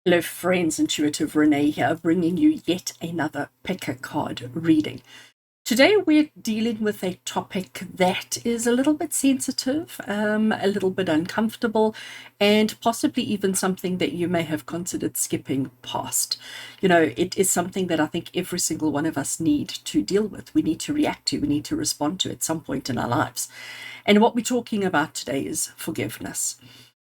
Hello friends, Intuitive Rene here, bringing you yet another pick a card reading. Today we're dealing with a topic that is a little bit sensitive, a little bit uncomfortable, and possibly even something that you may have considered skipping past. You know, it is something that I think every single one of us need to deal with. We need to react to, we need to respond to at some point in our lives. And what we're talking about today is forgiveness.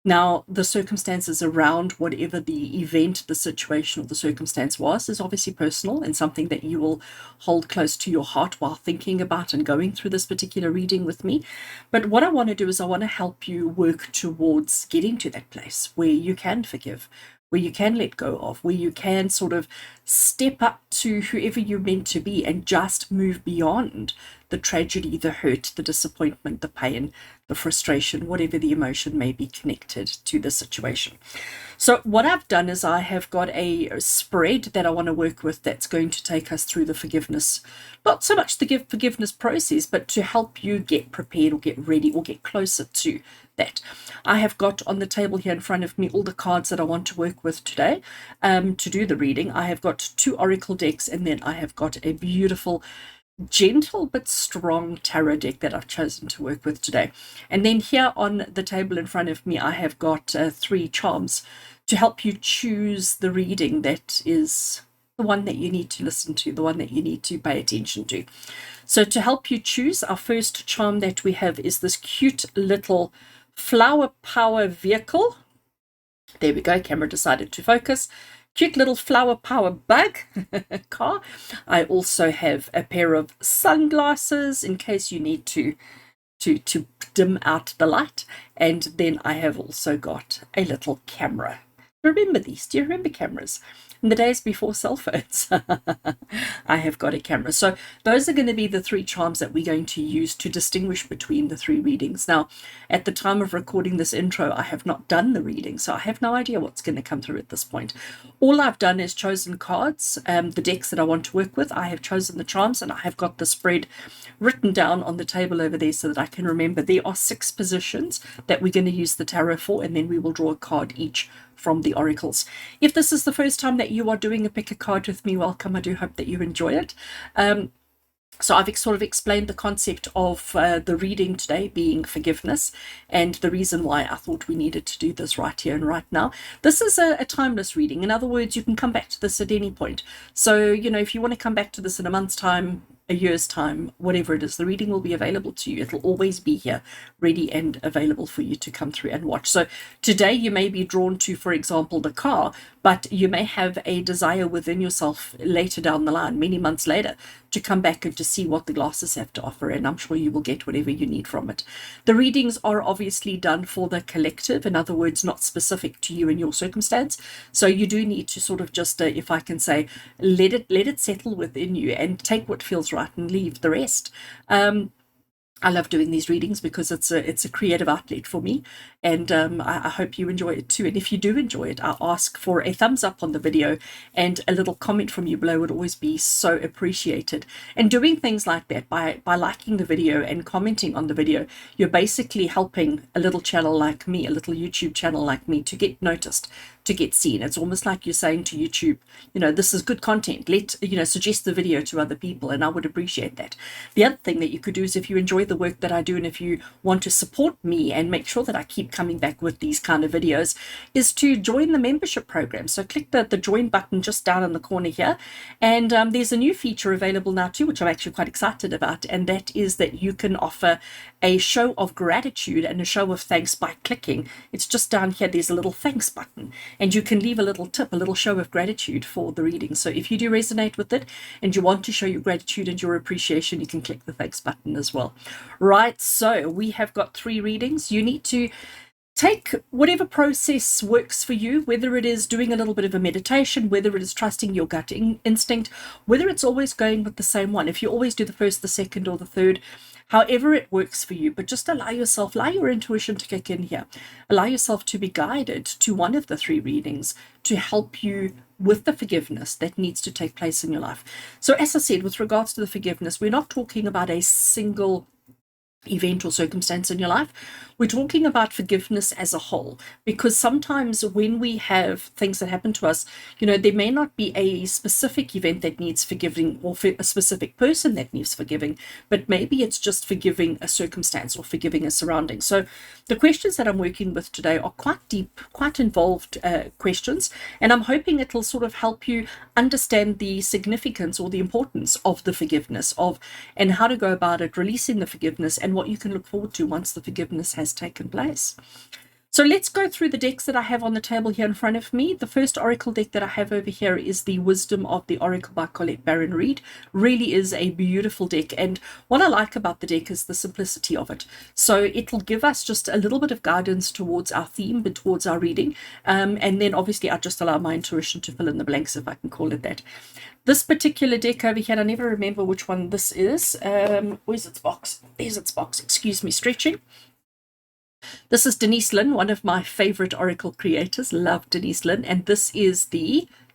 Now, the circumstances around whatever the event, the situation, or the circumstance was is obviously personal and something that you will hold close to your heart while thinking about and going through this particular reading with me. But what I want to do is I want to help you work towards getting to that place where you can forgive, where you can let go of, where you can sort of step up to whoever you're meant to be and just move beyond the tragedy, the hurt, the disappointment, the pain, the frustration, whatever the emotion may be connected to the situation. So what I've done is I have got a spread that I want to work with that's going to take us through the forgiveness, not so much the forgiveness process, but to help you get prepared or get ready or get closer to that. I have got on the table here in front of me all the cards that I want to work with today to do the reading. I have got 2 oracle decks, and then I have got a beautiful gentle but strong tarot deck that I've chosen to work with today. And then here on the table in front of me, I have got 3 charms to help you choose the reading that is the one that you need to listen to, the one that you need to pay attention to. So to help you choose, our first charm that we have is this cute little flower power vehicle. There we go, camera decided to focus. Cute little flower power bug car. I also have a pair of sunglasses in case you need to dim out the light. And then I have also got a little camera. Remember these? Do you remember cameras? In the days before cell phones, I have got a camera. So those are going to be the 3 charms that we're going to use to distinguish between the 3 readings. Now, at the time of recording this intro, I have not done the reading, so I have no idea what's going to come through at this point. All I've done is chosen cards, the decks that I want to work with. I have chosen the charms, and I have got the spread written down on the table over there so that I can remember. There are 6 positions that we're going to use the tarot for, and then we will draw a card each from the oracles. If this is the first time that you are doing a pick a card with me, welcome. I do hope that you enjoy it. So I've sort of explained the concept of the reading today being forgiveness and the reason why I thought we needed to do this right here and right now. This is a timeless reading. In other words, you can come back to this at any point. So, you know, if you want to come back to this in a month's time, a year's time, whatever it is, the reading will be available to you. It'll always be here, ready and available for you to come through and watch. So today you may be drawn to, for example, the car, but you may have a desire within yourself later down the line, many months later, to come back and to see what the glasses have to offer, and I'm sure you will get whatever you need from it. The readings are obviously done for the collective, in other words, not specific to you and your circumstance. So you do need to sort of just, if I can say, let it settle within you and take what feels right and leave the rest. I love doing these readings because it's a creative outlet for me, and I hope you enjoy it too. And if you do enjoy it, I ask for a thumbs up on the video, and a little comment from you below would always be so appreciated. And doing things like that, by liking the video and commenting on the video, you're basically helping a little channel like me, a little YouTube channel like me, to get noticed, to get seen. It's almost like you're saying to YouTube, you know, this is good content. Suggest the video to other people, and I would appreciate that. The other thing that you could do is, if you enjoy the work that I do and if you want to support me and make sure that I keep coming back with these kind of videos, is to join the membership program. So click the join button just down in the corner here, and there's a new feature available now too, which I'm actually quite excited about, and that is that you can offer a show of gratitude and a show of thanks by clicking. It's just down here, there's a little thanks button, and you can leave a little tip, a little show of gratitude for the reading. So if you do resonate with it and you want to show your gratitude and your appreciation, you can click the thanks button as well. Right, so we have got 3 readings. You need to take whatever process works for you, whether it is doing a little bit of a meditation, whether it is trusting your gut instinct, whether it's always going with the same one. If you always do the first, the second, or the third, however it works for you, but just allow your intuition to kick in here. Allow yourself to be guided to one of the 3 readings to help you with the forgiveness that needs to take place in your life. So as I said, with regards to the forgiveness, we're not talking about a single event or circumstance in your life. We're talking about forgiveness as a whole, because sometimes when we have things that happen to us, there may not be a specific event that needs forgiving or a specific person that needs forgiving, but maybe it's just forgiving a circumstance or forgiving a surrounding. So the questions that I'm working with today are quite deep, quite involved questions, and I'm hoping it'll sort of help you understand the significance or the importance of the forgiveness and how to go about it, releasing the forgiveness, and what you can look forward to once the forgiveness has taken place. So let's go through the decks that I have on the table here in front of me. The first oracle deck that I have over here is the Wisdom of the Oracle by Colette Baron Reid. Really is a beautiful deck, and what I like about the deck is the simplicity of it. So it'll give us just a little bit of guidance towards our theme, but towards our reading, and then obviously I just allow my intuition to fill in the blanks, if I can call it that. This particular deck over here, I never remember which one this is. Where's its box? There's its box. Excuse me, stretching. This is Denise Linn, one of my favorite oracle creators. Love Denise Linn. And this is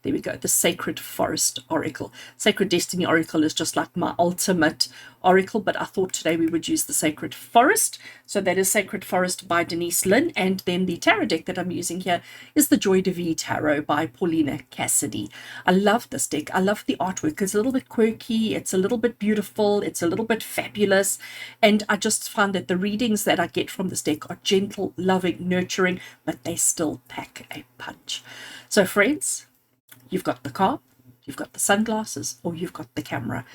there we go, the Sacred Forest Oracle. Sacred Destiny Oracle is just like my ultimate oracle, but I thought today we would use the Sacred Forest. So that is Sacred Forest by Denise Linn. And then the tarot deck that I'm using here is the Joy de Vie Tarot by Paulina Cassidy. I love this deck. I love the artwork. It's a little bit quirky. It's a little bit beautiful. It's a little bit fabulous. And I just find that the readings that I get from this deck are gentle, loving, nurturing, but they still pack a punch. So friends, you've got the car, you've got the sunglasses, or you've got the camera.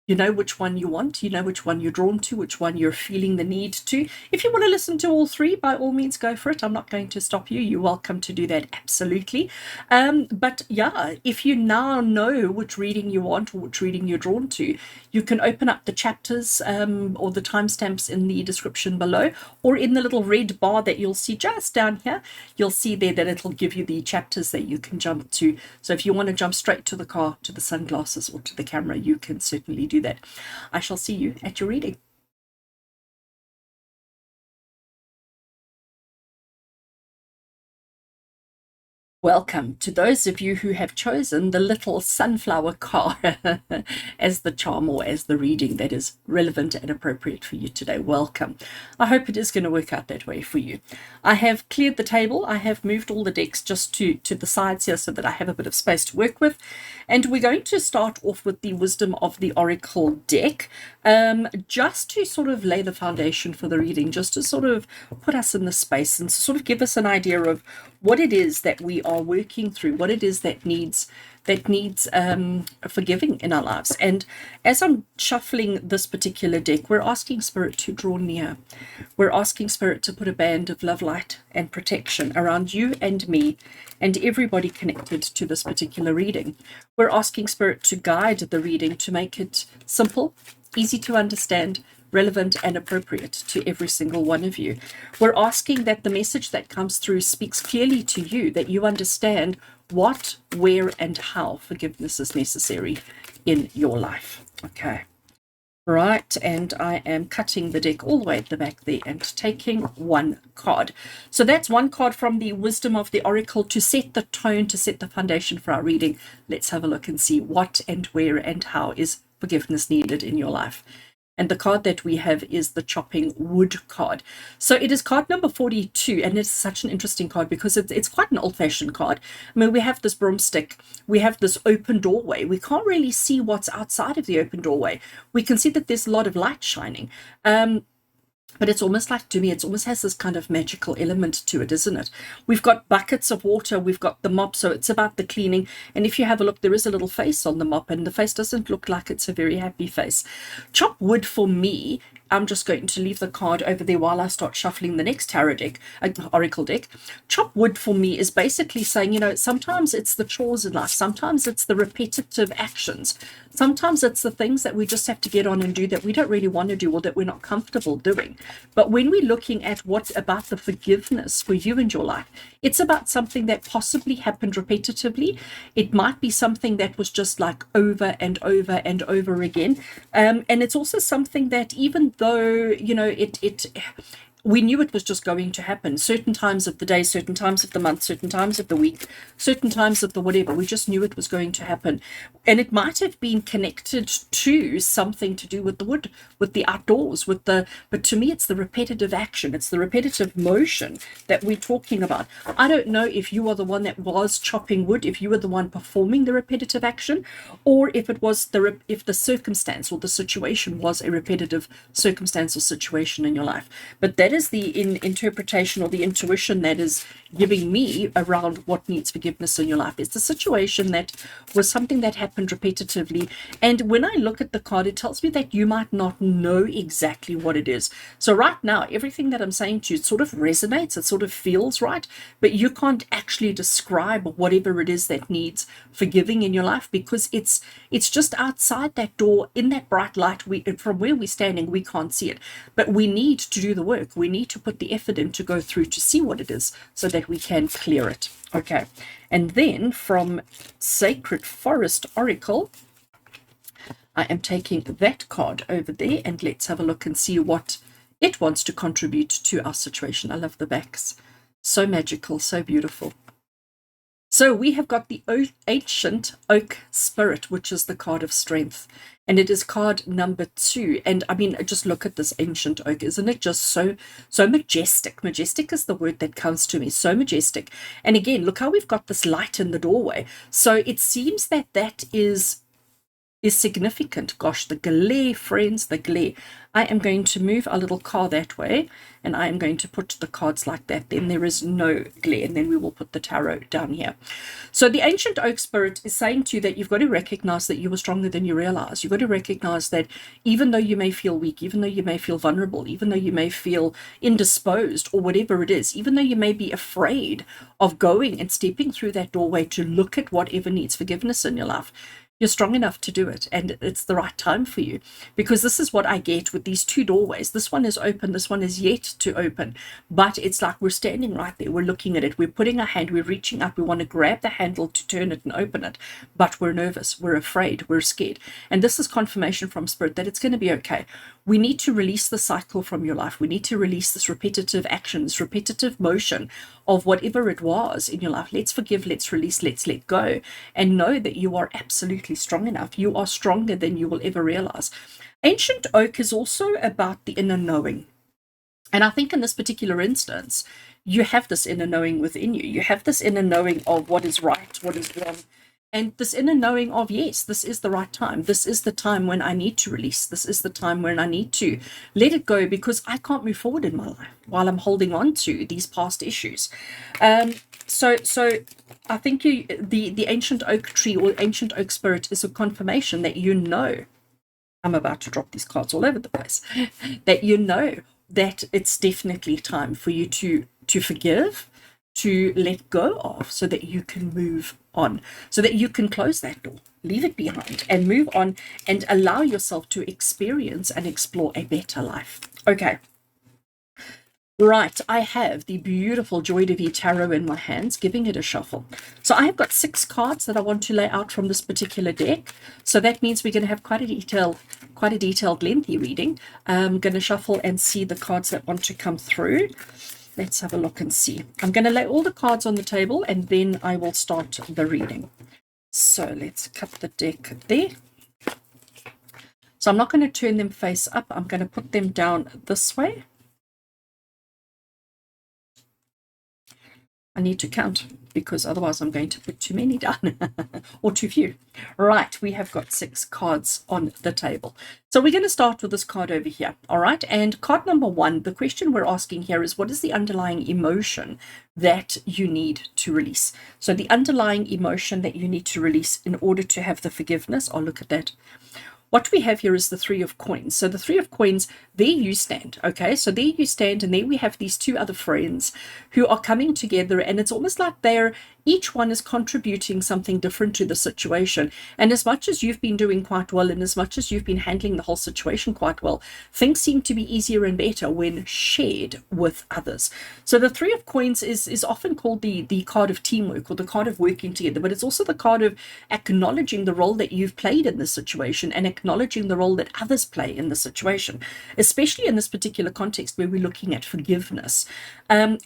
You know which one you want, you know which one you're drawn to, which one you're feeling the need to. If you want to listen to all three, by all means go for it. I'm not going to stop you. You're welcome to do that, absolutely. But yeah, if you now know which reading you want or which reading you're drawn to, you can open up the chapters or the timestamps in the description below, or in the little red bar that you'll see just down here. You'll see there that it'll give you the chapters that you can jump to. So if you want to jump straight to the car, to the sunglasses, or to the camera, you can certainly do that. I shall see you at your reading. Welcome to those of you who have chosen the little sunflower car as the charm or as the reading that is relevant and appropriate for you today. Welcome. I hope it is going to work out that way for you. I have cleared the table. I have moved all the decks just to the sides here so that I have a bit of space to work with. And we're going to start off with the Wisdom of the Oracle deck, just to sort of lay the foundation for the reading, just to sort of put us in the space and sort of give us an idea of what it is that we are working through, what it is that needs forgiving in our lives. And as I'm shuffling this particular deck, we're asking Spirit to draw near. We're asking Spirit to put a band of love, light, and protection around you and me and everybody connected to this particular reading. We're asking Spirit to guide the reading, to make it simple, easy to understand, relevant and appropriate to every single one of you. We're asking that the message that comes through speaks clearly to you, that you understand what, where, and how forgiveness is necessary in your life. Okay. Right, and I am cutting the deck all the way at the back there and taking one card. So that's one card from the Wisdom of the Oracle to set the tone, to set the foundation for our reading. Let's have a look and see what and where and how is forgiveness needed in your life. And the card that we have is the Chopping Wood card. So it is card number 42, and it's such an interesting card because it's quite an old-fashioned card. I mean, we have this broomstick, we have this open doorway. We can't really see what's outside of the open doorway. We can see that there's a lot of light shining. But it's almost like, to me, it almost has this kind of magical element to it, isn't it? We've got buckets of water, we've got the mop, so it's about the cleaning. And if you have a look, there is a little face on the mop, and the face doesn't look like it's a very happy face. Chop wood for me, I'm just going to leave the card over there while I start shuffling the next tarot deck, oracle deck. Chop wood for me is basically saying, sometimes it's the chores in life, sometimes it's the repetitive actions, sometimes it's the things that we just have to get on and do that we don't really want to do or that we're not comfortable doing. But when we're looking at what about the forgiveness for you and your life, it's about something that possibly happened repetitively. It might be something that was just like over and over and over again. And it's also something that even though, we knew it was just going to happen. Certain times of the day, certain times of the month, certain times of the week, certain times of the whatever. We just knew it was going to happen. And it might have been connected to something to do with the wood, with the outdoors, but to me, it's the repetitive action. It's the repetitive motion that we're talking about. I don't know if you are the one that was chopping wood, if you were the one performing the repetitive action, or if it was if the circumstance or the situation was a repetitive circumstance or situation in your life. But that is the interpretation or the intuition that is giving me around what needs forgiveness in your life. It's the situation that was something that happened repetitively. And when I look at the card, it tells me that you might not know exactly what it is. So right now, everything that I'm saying to you, it sort of resonates, it sort of feels right, but you can't actually describe whatever it is that needs forgiving in your life, because it's just outside that door in that bright light. From where we're standing, we can't see it, but we need to do the work. We need to put the effort in to go through to see what it is so that we can clear it. Okay. And then from Sacred Forest Oracle, I am taking that card over there, and let's have a look and see what it wants to contribute to our situation. I love the backs. So magical, so beautiful. So we have got the Ancient Oak Spirit, which is the card of strength. And it is card number 2. And I mean, just look at this ancient oak. Isn't it just so majestic? Majestic is the word that comes to me. So majestic. And again, look how we've got this light in the doorway. So it seems that is significant. Gosh, the glare, friends, the glare. I am going to move our little car that way, and I am going to put the cards like that. Then there is no glare, and then we will put the tarot down here. So the Ancient Oak Spirit is saying to you that you've got to recognize that you are stronger than you realize. You've got to recognize that even though you may feel weak, even though you may feel vulnerable, even though you may feel indisposed or whatever it is, even though you may be afraid of going and stepping through that doorway to look at whatever needs forgiveness in your life, you're strong enough to do it, and it's the right time for you, because this is what I get with these 2 doorways. This one is open, this one is yet to open, but it's like we're standing right there, we're looking at it, we're putting our hand, we're reaching up, we want to grab the handle to turn it and open it, but we're nervous, we're afraid, we're scared. And this is confirmation from Spirit that it's going to be okay. We need to release the cycle from your life. We need to release this repetitive action, this repetitive motion of whatever it was in your life. Let's forgive, let's release, let's let go, and know that you are absolutely strong enough. You are stronger than you will ever realize. Ancient Oak is also about the inner knowing. And I think in this particular instance, you have this inner knowing within you. You have this inner knowing of what is right, what is wrong, and this inner knowing of, yes, this is the right time. This is the time when I need to release. This is the time when I need to let it go, because I can't move forward in my life while I'm holding on to these past issues. So I think the ancient oak tree or ancient oak spirit is a confirmation that you know, I'm about to drop these cards all over the place, that you know that it's definitely time for you to forgive, to let go of, so that you can move on, so that you can close that door, leave it behind, and move on and allow yourself to experience and explore a better life. Okay. Right, I have the beautiful Joy de Vie Tarot in my hands, giving it a shuffle. So I have got 6 cards that I want to lay out from this particular deck. So that means we're going to have quite a detailed, lengthy reading. I'm going to shuffle and see the cards that want to come through. Let's have a look and see. I'm going to lay all the cards on the table, and then I will start the reading. So let's cut the deck there. So I'm not going to turn them face up. I'm going to put them down this way. I need to count, because otherwise I'm going to put too many down or too few. Right, we have got 6 cards on the table. So we're going to start with this card over here. All right, and card number 1, the question we're asking here is, what is the underlying emotion that you need to release? So the underlying emotion that you need to release in order to have the forgiveness. Oh, look at that. What we have here is the 3 of coins. So the 3 of coins, there you stand, okay? So there you stand, and there we have these 2 other friends who are coming together, and it's almost like each one is contributing something different to the situation. And as much as you've been doing quite well, and as much as you've been handling the whole situation quite well, things seem to be easier and better when shared with others. So the 3 of coins is often called the card of teamwork, or the card of working together, but it's also the card of acknowledging the role that you've played in this situation, and acknowledging the role that others play in the situation, especially in this particular context where we're looking at forgiveness.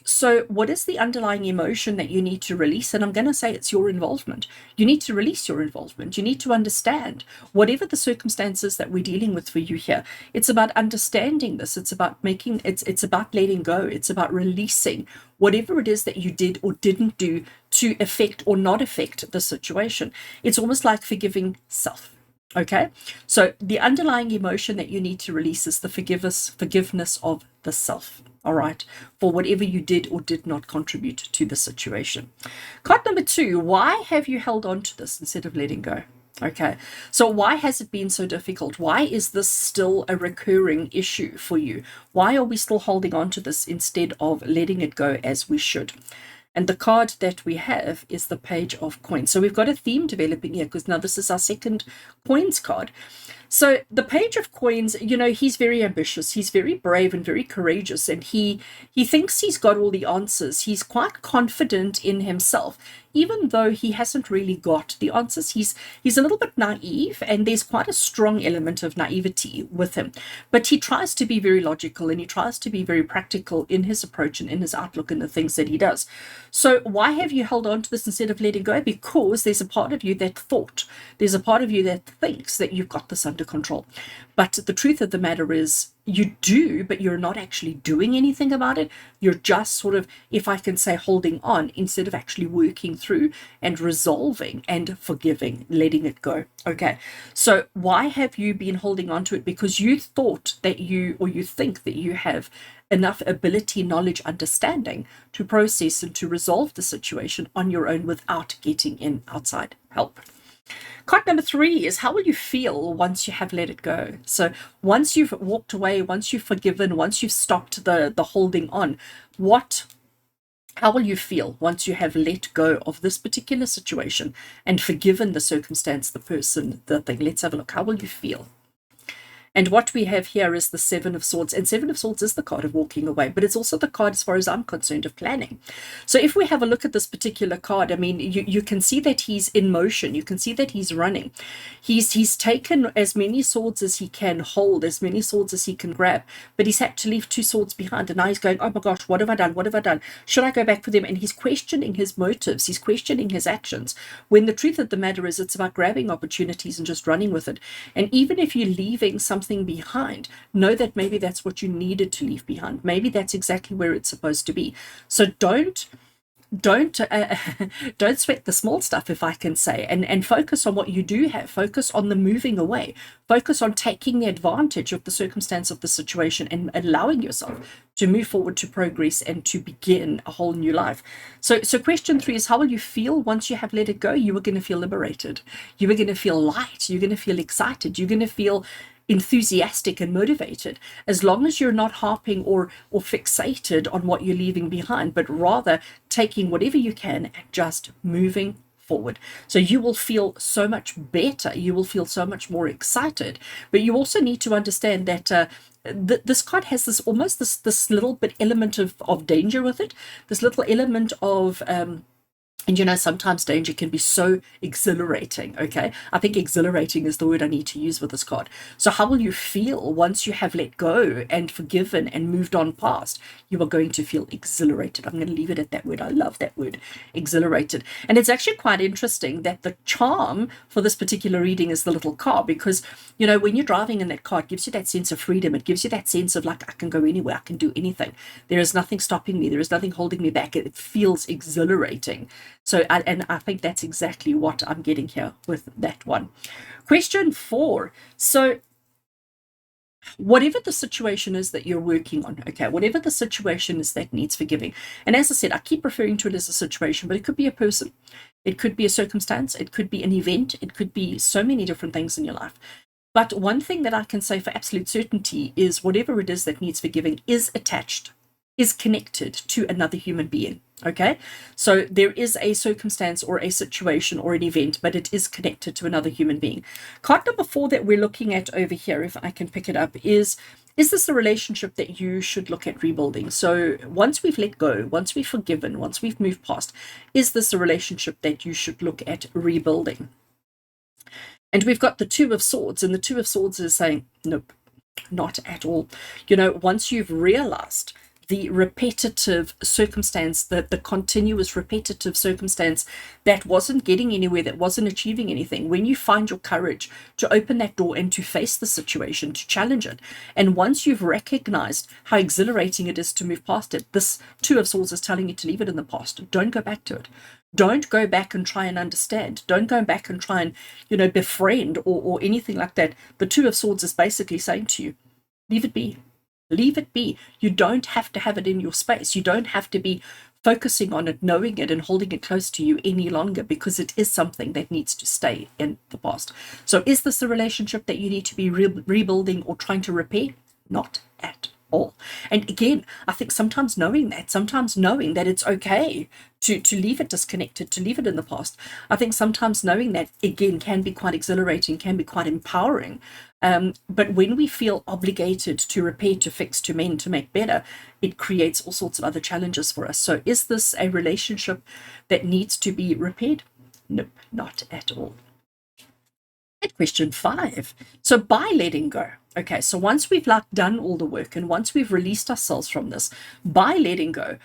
So what is the underlying emotion that you need to release? And I'm going to say it's your involvement. You need to release your involvement. You need to understand whatever the circumstances that we're dealing with for you here. It's about understanding this. It's about it's about letting go. It's about releasing whatever it is that you did or didn't do to affect or not affect the situation. It's almost like forgiving self. Okay, so the underlying emotion that you need to release is the forgiveness of the self. All right, for whatever you did or did not contribute to the situation. Card number 2, why have you held on to this instead of letting go? Okay, so why has it been so difficult? Why is this still a recurring issue for you? Why are we still holding on to this instead of letting it go as we should? And the card that we have is the Page of Coins. So we've got a theme developing here, because now this is our second coins card. So the Page of Coins, you know, he's very ambitious, he's very brave and very courageous, and he thinks he's got all the answers. He's quite confident in himself, even though he hasn't really got the answers. He's a little bit naive, and there's quite a strong element of naivety with him. But he tries to be very logical, and he tries to be very practical in his approach and in his outlook and the things that he does. So why have you held on to this instead of letting go? Because there's a part of you that there's a part of you that thinks that you've got this under control. But the truth of the matter is, you do, but you're not actually doing anything about it. You're just sort of, if I can say, holding on instead of actually working through and resolving and forgiving, letting it go. Okay, so why have you been holding on to it? Because you thought that you think that you have enough ability, knowledge, understanding to process and to resolve the situation on your own without getting in outside help. Card number 3 is, how will you feel once you have let it go? So once you've walked away, once you've forgiven, once you've stopped the holding on, how will you feel once you have let go of this particular situation and forgiven the circumstance, the person, the thing? Let's have a look. How will you feel? And what we have here is the Seven of Swords. And Seven of Swords is the card of walking away, but it's also the card, as far as I'm concerned, of planning. So if we have a look at this particular card, I mean, you can see that he's in motion. You can see that he's running. He's taken as many swords as he can hold, as many swords as he can grab, but he's had to leave 2 swords behind. And now he's going, oh my gosh, what have I done? What have I done? Should I go back for them? And he's questioning his motives. He's questioning his actions. When the truth of the matter is, it's about grabbing opportunities and just running with it. And even if you're leaving something behind, know that maybe that's what you needed to leave behind. Maybe that's exactly where it's supposed to be. So don't sweat the small stuff, if I can say, and focus on what you do have. Focus on the moving away. Focus on taking the advantage of the circumstance of the situation and allowing yourself to move forward, to progress, and to begin a whole new life. So question 3 is, how will you feel once you have let it go? You are going to feel liberated. You are going to feel light. You're going to feel excited. You're going to feel enthusiastic and motivated, as long as you're not harping or fixated on what you're leaving behind, but rather taking whatever you can and just moving forward. So you will feel so much better. You will feel so much more excited. But you also need to understand that this card has this almost this little bit element of danger with it. This little element of and you know, sometimes danger can be so exhilarating, okay? I think exhilarating is the word I need to use with this card. So how will you feel once you have let go and forgiven and moved on past? You are going to feel exhilarated. I'm going to leave it at that word. I love that word, exhilarated. And it's actually quite interesting that the charm for this particular reading is the little car, because, you know, when you're driving in that car, it gives you that sense of freedom. It gives you that sense of like, I can go anywhere. I can do anything. There is nothing stopping me. There is nothing holding me back. It feels exhilarating. So, and I think that's exactly what I'm getting here with that one. Question 4. So, whatever the situation is that you're working on, okay, whatever the situation is that needs forgiving. And as I said, I keep referring to it as a situation, but it could be a person. It could be a circumstance. It could be an event. It could be so many different things in your life. But one thing that I can say for absolute certainty is whatever it is that needs forgiving is attached, is connected to another human being. Okay, so there is a circumstance or a situation or an event, but it is connected to another human being. Card number 4 that we're looking at over here, if I can pick it up, is this a relationship that you should look at rebuilding? So once we've let go, once we've forgiven, once we've moved past, is this a relationship that you should look at rebuilding? And we've got the Two of Swords, and the Two of Swords is saying, nope, not at all. You know, once you've realized the repetitive circumstance, the continuous repetitive circumstance that wasn't getting anywhere, that wasn't achieving anything, when you find your courage to open that door and to face the situation, to challenge it, and once you've recognized how exhilarating it is to move past it, this Two of Swords is telling you to leave it in the past. Don't go back to it. Don't go back and try and understand. Don't go back and try and, befriend or anything like that. The Two of Swords is basically saying to you, leave it be. Leave it be. You don't have to have it in your space. You don't have to be focusing on it, knowing it, and holding it close to you any longer, because it is something that needs to stay in the past. So is this a relationship that you need to be rebuilding or trying to repair? Not at all. And again, I think sometimes knowing that it's okay to leave it disconnected, to leave it in the past. I think sometimes knowing that, again, can be quite exhilarating, can be quite empowering. But when we feel obligated to repair, to fix, to mend, to make better, it creates all sorts of other challenges for us. So is this a relationship that needs to be repaired? Nope, not at all. And question 5. So by letting go, okay, so once we've done all the work and once we've released ourselves from this, by letting go,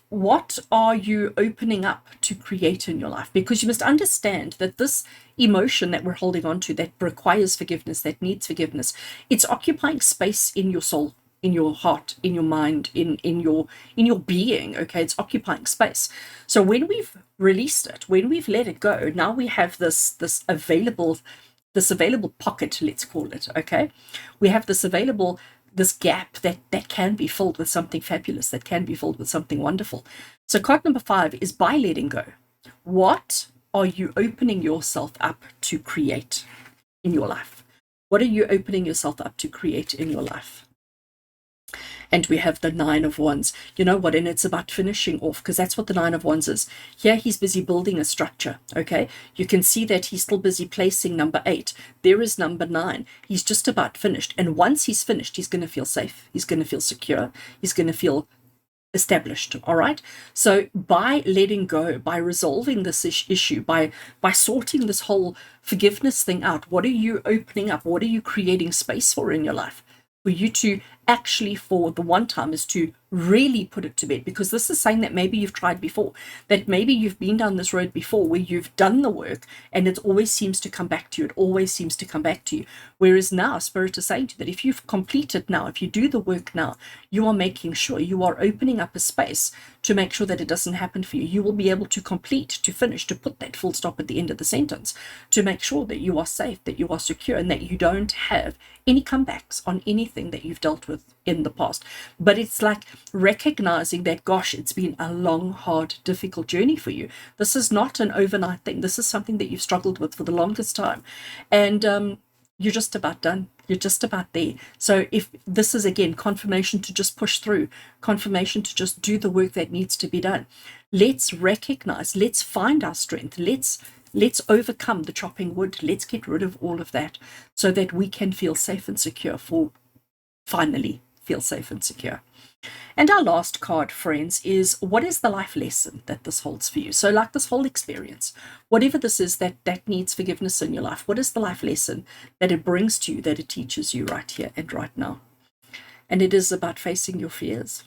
what are you opening up to create in your life? Because you must understand that this emotion that we're holding on to, that requires forgiveness, that needs forgiveness, it's occupying space in your soul, in your heart, in your mind, in your being. Okay, it's occupying space. So when we've released it, when we've let it go, now we have this available pocket, let's call it. Okay, we have this gap that can be filled with something fabulous, that can be filled with something wonderful. So card number 5 is by letting go. What are you opening yourself up to create in your life? What are you opening yourself up to create in your life? And we have the 9 of Wands. You know what? And it's about finishing off, because that's what the 9 of Wands is. Here he's busy building a structure, okay? You can see that he's still busy placing number 8. There is number 9. He's just about finished. And once he's finished, he's going to feel safe. He's going to feel secure. He's going to feel established. All right. So by letting go, by resolving this issue, by sorting this whole forgiveness thing out, what are you opening up? What are you creating space for in your life? For you to actually, for the one time, is to really put it to bed, because this is saying that maybe you've tried before, that maybe you've been down this road before where you've done the work and it always seems to come back to you. It always seems to come back to you. Whereas now Spirit is saying to you that if you've completed now, if you do the work now, you are making sure, you are opening up a space to make sure that it doesn't happen for you. You will be able to complete, to finish, to put that full stop at the end of the sentence, to make sure that you are safe, that you are secure, and that you don't have any comebacks on anything that you've dealt with in the past. But it's like recognizing that, gosh, it's been a long, hard, difficult journey for you. This is not an overnight thing. This is something that you've struggled with for the longest time. And you're just about done. You're just about there. So if this is, again, confirmation to just push through, confirmation to just do the work that needs to be done. Let's recognize, let's find our strength. Let's overcome the chopping wood. Let's get rid of all of that so that we can feel safe and secure, finally feel safe and secure. And our last card, friends, is what is the life lesson that this holds for you? So like this whole experience, whatever this is that needs forgiveness in your life, what is the life lesson that it brings to you, that it teaches you right here and right now? And it is about facing your fears.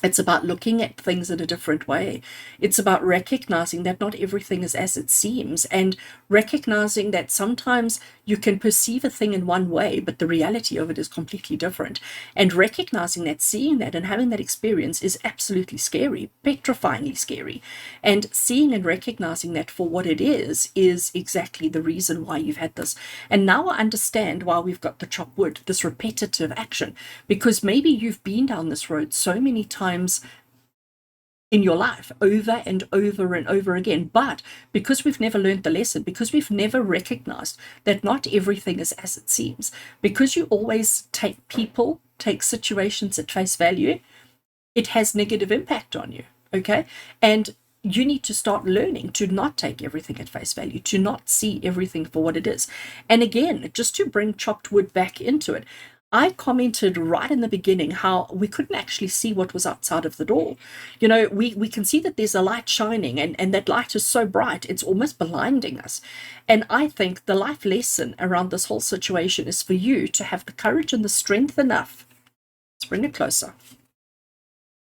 It's about looking at things in a different way. It's about recognizing that not everything is as it seems, and recognizing that sometimes you can perceive a thing in one way, but the reality of it is completely different. And recognizing that, seeing that, and having that experience is absolutely scary, petrifyingly scary. And seeing and recognizing that for what it is exactly the reason why you've had this. And now I understand why we've got the chop wood, this repetitive action, because maybe you've been down this road so many times in your life, over and over and over again. But because we've never learned the lesson, because we've never recognized that not everything is as it seems, because you always take situations at face value, it has negative impact on you. Okay. And you need to start learning to not take everything at face value, to not see everything for what it is. And again, just to bring chopped wood back into it, I commented right in the beginning how we couldn't actually see what was outside of the door. We can see that there's a light shining, and that light is so bright, it's almost blinding us. And I think the life lesson around this whole situation is for you to have the courage and the strength enough. Let's bring it closer.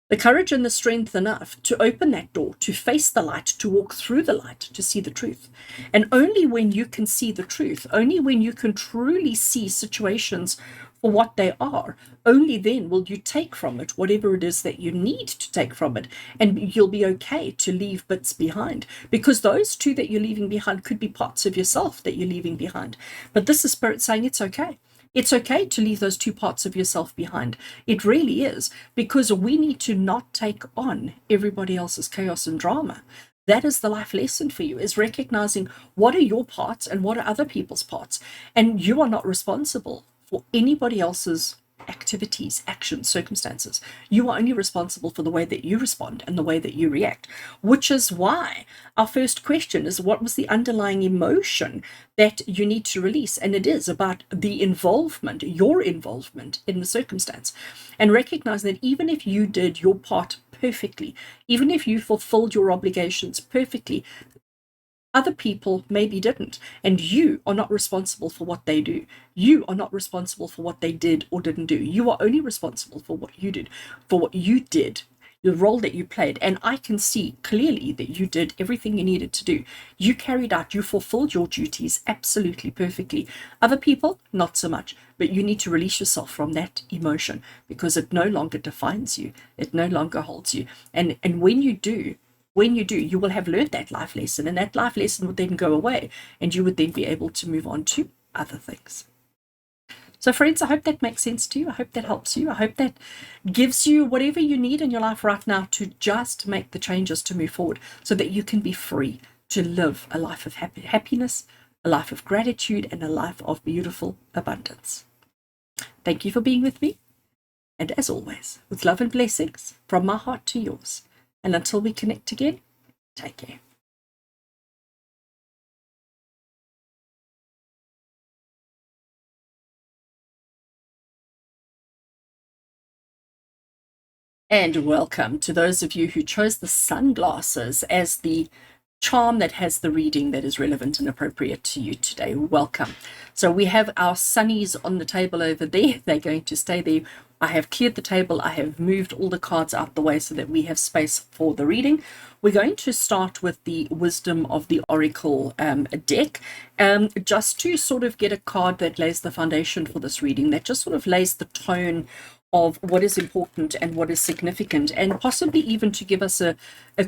The courage and the strength enough to open that door, to face the light, to walk through the light, to see the truth. And only when you can see the truth, only when you can truly see situations for what they are, only then will you take from it whatever it is that you need to take from it. And you'll be okay to leave bits behind, because those two that you're leaving behind could be parts of yourself that you're leaving behind. But this is Spirit saying it's okay. It's okay to leave those two parts of yourself behind. It really is, because we need to not take on everybody else's chaos and drama. That is the life lesson for you, is recognizing what are your parts and what are other people's parts. And you are not responsible for anybody else's activities, actions, circumstances. You are only responsible for the way that you respond and the way that you react, which is why our first question is, what was the underlying emotion that you need to release? And it is about the involvement, your involvement in the circumstance, and recognize that even if you did your part perfectly, even if you fulfilled your obligations perfectly, other people maybe didn't, and you are not responsible for what they do. You are not responsible for what they did or didn't do. You are only responsible for what you did, the role that you played. And I can see clearly that you did everything you needed to do. You carried out, you fulfilled your duties absolutely perfectly. Other people, not so much, but you need to release yourself from that emotion, because it no longer defines you. It no longer holds you. And when you do, you will have learned that life lesson, and that life lesson would then go away, and you would then be able to move on to other things. So friends, I hope that makes sense to you. I hope that helps you. I hope that gives you whatever you need in your life right now to just make the changes to move forward, so that you can be free to live a life of happiness, a life of gratitude, and a life of beautiful abundance. Thank you for being with me. And as always, with love and blessings from my heart to yours. And until we connect again, take care. And welcome to those of you who chose the sunglasses as the charm that has the reading that is relevant and appropriate to you today. Welcome. So we have our sunnies on the table over there. They're going to stay there. I have cleared the table. I have moved all the cards out the way so that we have space for the reading. We're going to start with the Wisdom of the Oracle deck, just to sort of get a card that lays the foundation for this reading, that just sort of lays the tone of what is important and what is significant, and possibly even to give us a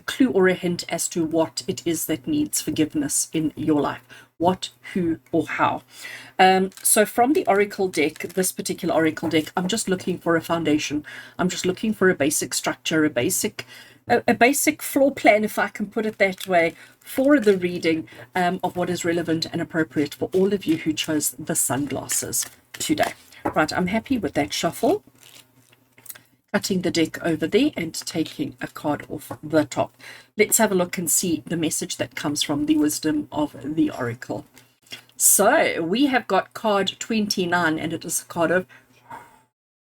clue or a hint as to what it is that needs forgiveness in your life. What, who, or how. So from the Oracle deck, this particular Oracle deck, I'm just looking for a foundation. I'm just looking for a basic structure, a basic floor plan, if I can put it that way, for the reading of what is relevant and appropriate for all of you who chose the sunglasses today. Right, I'm happy with that shuffle. Cutting the deck over there and taking a card off the top. Let's have a look and see the message that comes from the Wisdom of the Oracle. So we have got card 29, and it is a card of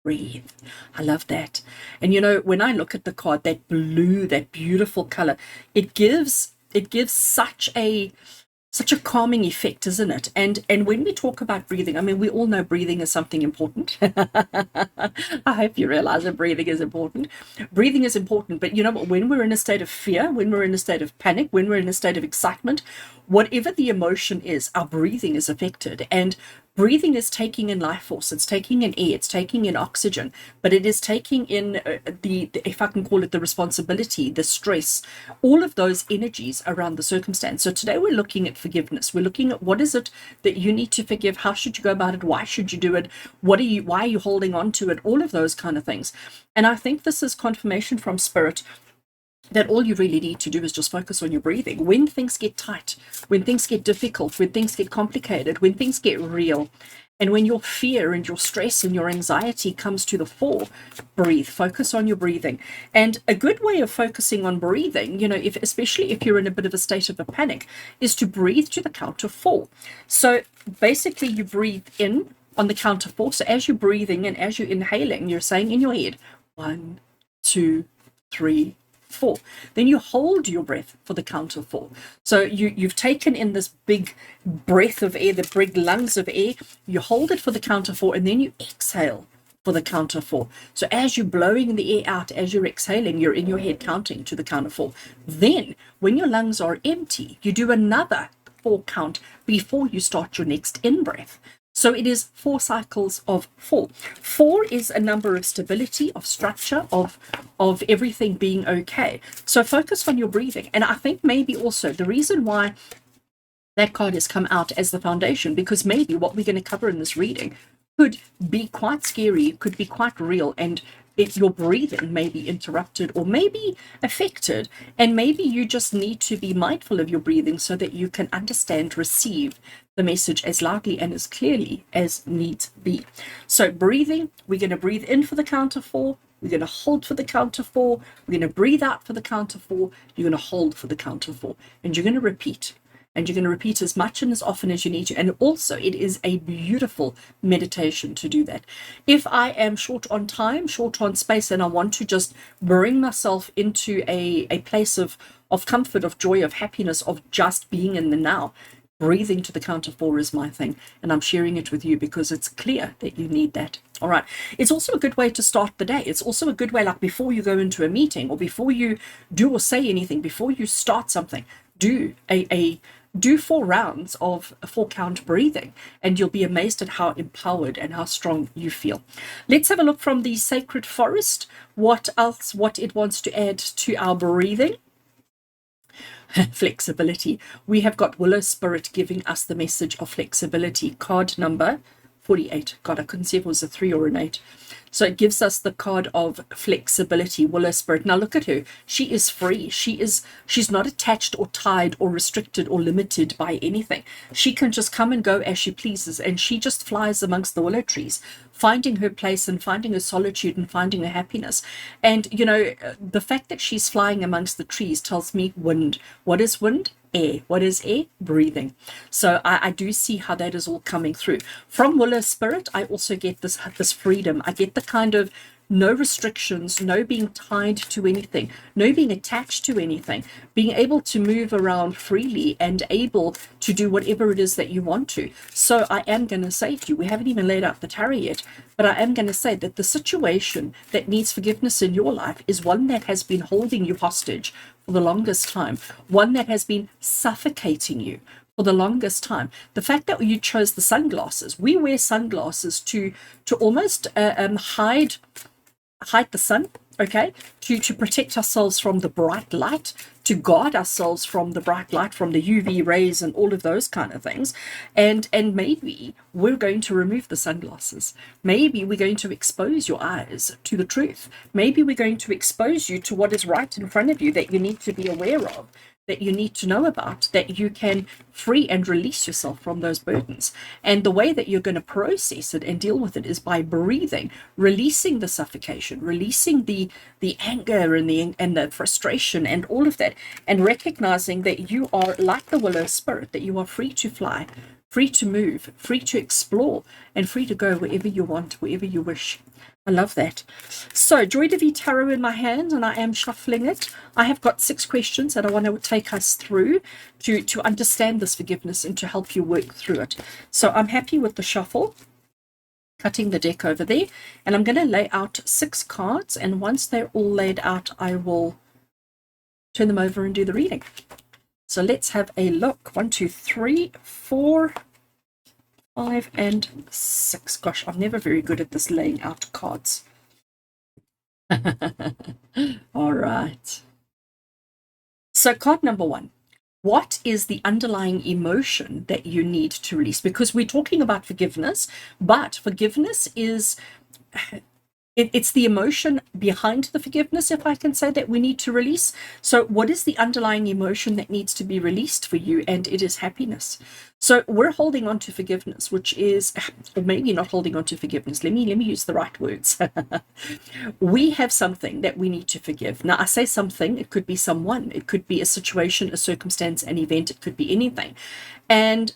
breathe. I love that. And you know, when I look at the card, that blue, that beautiful color, it gives such a calming effect, isn't it? And when we talk about breathing, I mean, we all know breathing is something important. I hope you realize that breathing is important. Breathing is important, but you know what? When we're in a state of fear, when we're in a state of panic, when we're in a state of excitement, whatever the emotion is, our breathing is affected. And breathing is taking in life force, it's taking in air, it's taking in oxygen, but it is taking in the, if I can call it, the responsibility, the stress, all of those energies around the circumstance. So today we're looking at forgiveness. We're looking at what is it that you need to forgive, how should you go about it, why should you do it, why are you holding on to it, all of those kind of things. And I think this is confirmation from Spirit that all you really need to do is just focus on your breathing. When things get tight, when things get difficult, when things get complicated, when things get real, and when your fear and your stress and your anxiety comes to the fore, breathe, focus on your breathing. And a good way of focusing on breathing, you know, especially if you're in a bit of a state of a panic, is to breathe to the count of 4. So basically you breathe in on the count of 4. So as you're breathing and as you're inhaling, you're saying in your head, 1, 2, 3, 4. Then you hold your breath for the count of 4. So you've taken in this big breath of air, the big lungs of air. You hold it for the count of 4, and then you exhale for the count of 4. So as you're blowing the air out, as you're exhaling, you're in your head counting to the count of 4. Then when your lungs are empty, you do another 4 count before you start your next in-breath. So it is 4 cycles of 4. 4 is a number of stability, of structure, of everything being okay. So focus on your breathing. And I think maybe also the reason why that card has come out as the foundation, because maybe what we're going to cover in this reading could be quite scary, could be quite real, and if your breathing may be interrupted or maybe affected, and maybe you just need to be mindful of your breathing so that you can understand, receive the message as loudly and as clearly as needs be. So breathing, we're going to breathe in for the count of 4, we're going to hold for the count of 4, we're going to breathe out for the count of 4, you're going to hold for the count of 4, and you're going to repeat. And you're going to repeat as much and as often as you need to. And also, it is a beautiful meditation to do that. If I am short on time, short on space, and I want to just bring myself into a place of comfort, of joy, of happiness, of just being in the now, breathing to the count of 4 is my thing. And I'm sharing it with you because it's clear that you need that. All right. It's also a good way to start the day. It's also a good way, like before you go into a meeting or before you do or say anything, before you start something, do 4 rounds of 4 count breathing, and you'll be amazed at how empowered and how strong you feel. Let's have a look from the Sacred Forest, what it wants to add to our breathing. Flexibility. We have got Willow Spirit giving us the message of flexibility. Card number 48. God, I couldn't see if it was a 3 or an 8. So it gives us the card of flexibility, Willow Spirit. Now look at her. She is free. She's not attached or tied or restricted or limited by anything. She can just come and go as she pleases, and she just flies amongst the willow trees, finding her place and finding her solitude and finding her happiness. And, you know, the fact that she's flying amongst the trees tells me wind. What is wind? Air. What is air? Breathing. So I do see how that is all coming through. From Willow Spirit, I also get this freedom. I get the kind of no restrictions, no being tied to anything, no being attached to anything, being able to move around freely and able to do whatever it is that you want to. So I am going to say to you, we haven't even laid out the tarot yet, but I am going to say that the situation that needs forgiveness in your life is one that has been holding you hostage for the longest time, one that has been suffocating you for the longest time. The fact that you chose the sunglasses, we wear sunglasses to almost hide the sun, okay, to protect ourselves from the bright light, to guard ourselves from the bright light, from the UV rays and all of those kind of things. And maybe we're going to remove the sunglasses. Maybe we're going to expose your eyes to the truth. Maybe we're going to expose you to what is right in front of you that you need to be aware of, that you need to know about, that you can free and release yourself from those burdens. And the way that you're going to process it and deal with it is by breathing, releasing the suffocation, releasing the anger and the frustration and all of that, and recognizing that you are like the Willow Spirit, that you are free to fly, free to move, free to explore, and free to go wherever you want, wherever you wish. I love that. So, Joy de Vie Tarot in my hand, and I am shuffling it. I have got 6 questions that I want to take us through to understand this forgiveness and to help you work through it. So, I'm happy with the shuffle, cutting the deck over there, and I'm going to lay out 6 cards, and once they're all laid out, I will turn them over and do the reading. So, let's have a look. 1, 2, 3, 4, 5 and 6. Gosh, I'm never very good at this laying out cards. All right. So card number 1. What is the underlying emotion that you need to release? Because we're talking about forgiveness, but forgiveness is... It's the emotion behind the forgiveness, if I can say, that we need to release. So what is the underlying emotion that needs to be released for you? And it is happiness. So we're holding on to forgiveness, which is, or maybe not holding on to forgiveness. Let me use the right words. We have something that we need to forgive. Now, I say something, it could be someone, it could be a situation, a circumstance, an event, it could be anything. And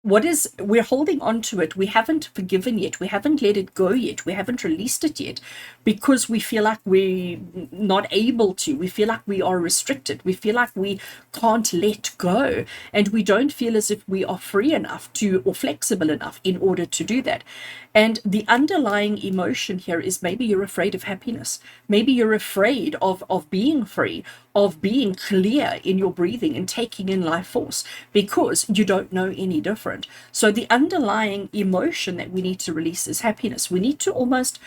we're holding on to it. We haven't forgiven yet. We haven't let it go yet. We haven't released it yet because we feel like we're not able to. We feel like we are restricted. We feel like we can't let go. And we don't feel as if we are free enough to, or flexible enough in order to do that. And the underlying emotion here is maybe you're afraid of happiness. Maybe you're afraid of being free, of being clear in your breathing and taking in life force because you don't know any different. So the underlying emotion that we need to release is happiness. We need to almost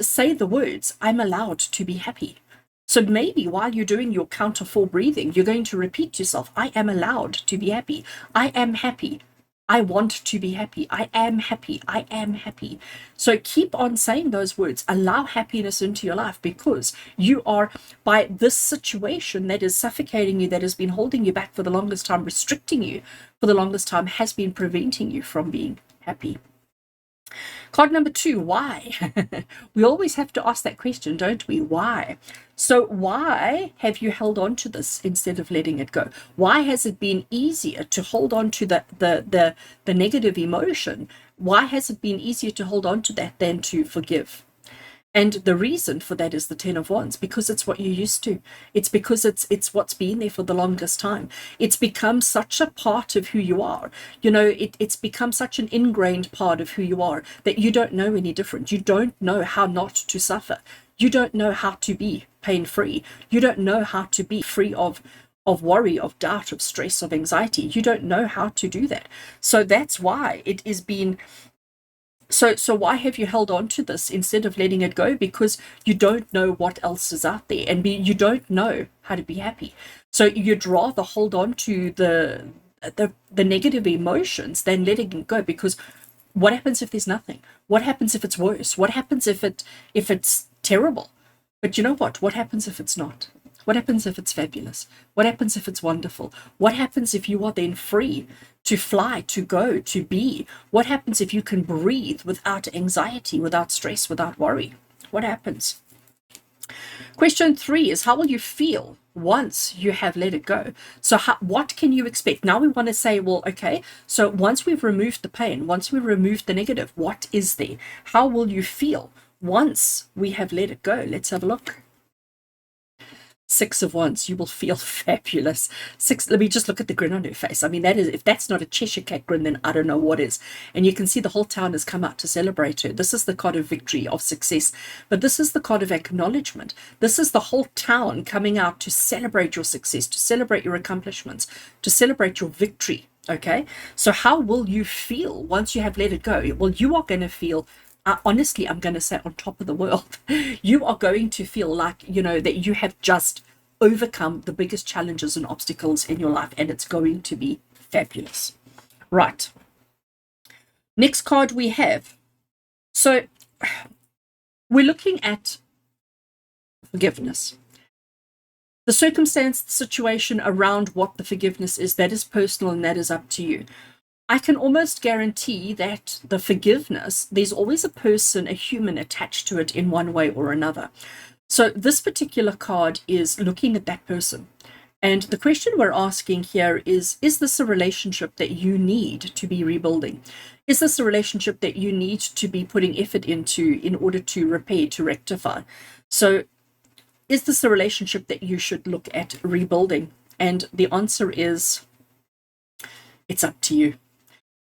say the words, I'm allowed to be happy. So maybe while you're doing your count of 4 breathing, you're going to repeat to yourself, I am allowed to be happy. I am happy. I want to be happy. I am happy. I am happy. So keep on saying those words. Allow happiness into your life because you are, by this situation that is suffocating you, that has been holding you back for the longest time, restricting you for the longest time, has been preventing you from being happy. Card number 2, why? We always have to ask that question, don't we? Why? So why have you held on to this instead of letting it go? Why has it been easier to hold on to the negative emotion? Why has it been easier to hold on to that than to forgive? And the reason for that is the 10 of Wands, because it's what you're used to. It's because it's what's been there for the longest time. It's become such a part of who you are. You know, it's become such an ingrained part of who you are that you don't know any different. You don't know how not to suffer. You don't know how to be pain-free. You don't know how to be free of worry, of doubt, of stress, of anxiety. You don't know how to do that. So that's why it is being... So why have you held on to this instead of letting it go? Because you don't know what else is out there, and you don't know how to be happy. So you'd rather hold on to the negative emotions than letting it go. Because what happens if there's nothing? What happens if it's worse? What happens if it's terrible? But you know what? What happens if it's not? What happens if it's fabulous? What happens if it's wonderful? What happens if you are then free to fly, to go, to be? What happens if you can breathe without anxiety, without stress, without worry? What happens? Question 3 is, how will you feel once you have let it go? So what can you expect? Now we want to say, well, okay, so once we've removed the pain, once we've removed the negative, what is there? How will you feel once we have let it go? Let's have a look. 6 of Wands, you will feel fabulous. 6, let me just look at the grin on her face. I mean, that is, if that's not a Cheshire Cat grin, then I don't know what is. And you can see the whole town has come out to celebrate her. This is the card of victory, of success, but this is the card of acknowledgement. This is the whole town coming out to celebrate your success, to celebrate your accomplishments, to celebrate your victory. Okay, so how will you feel once you have let it go? Well, you are going to feel, honestly, I'm going to say, on top of the world. You are going to feel like, you know, that you have just overcome the biggest challenges and obstacles in your life, and it's going to be fabulous. Right. Next card we have. So we're looking at forgiveness. The circumstance, the situation around what the forgiveness is, that is personal and that is up to you. I can almost guarantee that the forgiveness, there's always a person, a human attached to it in one way or another. So this particular card is looking at that person. And the question we're asking here is this a relationship that you need to be rebuilding? Is this a relationship that you need to be putting effort into in order to repair, to rectify? So is this a relationship that you should look at rebuilding? And the answer is, it's up to you.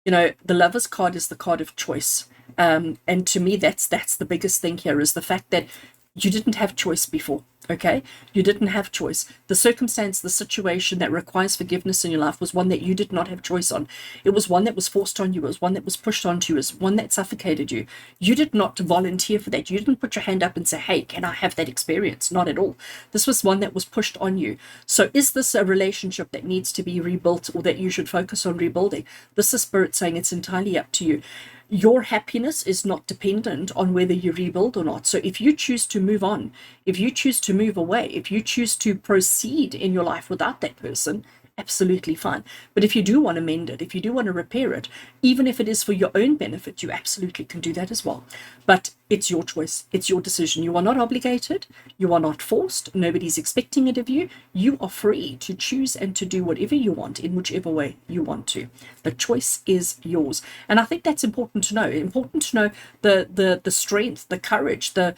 You know, the Lover's card is the card of choice. And to me, that's the biggest thing here, is the fact that you didn't have choice before, okay? You didn't have choice. The circumstance, the situation that requires forgiveness in your life was one that you did not have choice on. It was one that was forced on you. It was one that was pushed onto you. It was one that suffocated you. You did not volunteer for that. You didn't put your hand up and say, hey, can I have that experience? Not at all. This was one that was pushed on you. So is this a relationship that needs to be rebuilt, or that you should focus on rebuilding? This is Spirit saying it's entirely up to you. Your happiness is not dependent on whether you rebuild or not. So if you choose to move on, if you choose to move away, if you choose to proceed in your life without that person, absolutely fine. But if you do want to mend it, if you do want to repair it, even if it is for your own benefit, you absolutely can do that as well. But It's your choice. It's your decision. You are not obligated. You are not forced. Nobody's expecting it of you. You are free to choose and to do whatever you want in whichever way you want to. The choice is yours. And I think that's important to know. Important to know the strength, the courage, the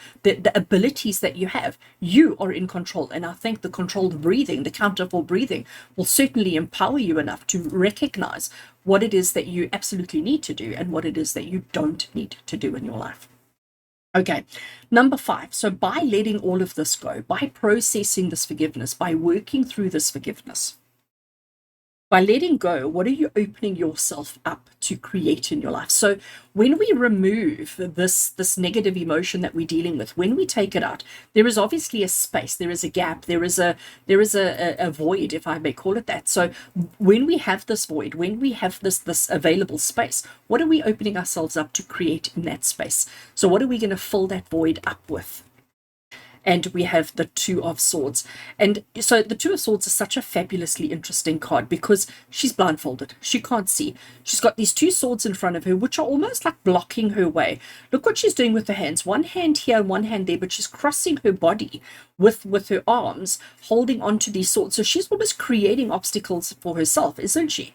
abilities that you have. You are in control. And I think the controlled breathing, the counterful breathing, will certainly empower you enough to recognize what it is that you absolutely need to do and what it is that you don't need to do in your life. Okay, number 5. So by letting all of this go, by processing this forgiveness, by working through this forgiveness, by letting go, what are you opening yourself up to create in your life? So when we remove this negative emotion that we're dealing with, when we take it out, there is obviously a space, there is a gap, there is a void, if I may call it that. So when we have this void, when we have this available space, what are we opening ourselves up to create in that space? So what are we going to fill that void up with? And we have the Two of Swords. And so the Two of Swords is such a fabulously interesting card because she's blindfolded. She can't see. She's got these two swords in front of her, which are almost like blocking her way. Look what she's doing with her hands. One hand here, one hand there, but she's crossing her body with her arms, holding onto these swords. So she's almost creating obstacles for herself, isn't she?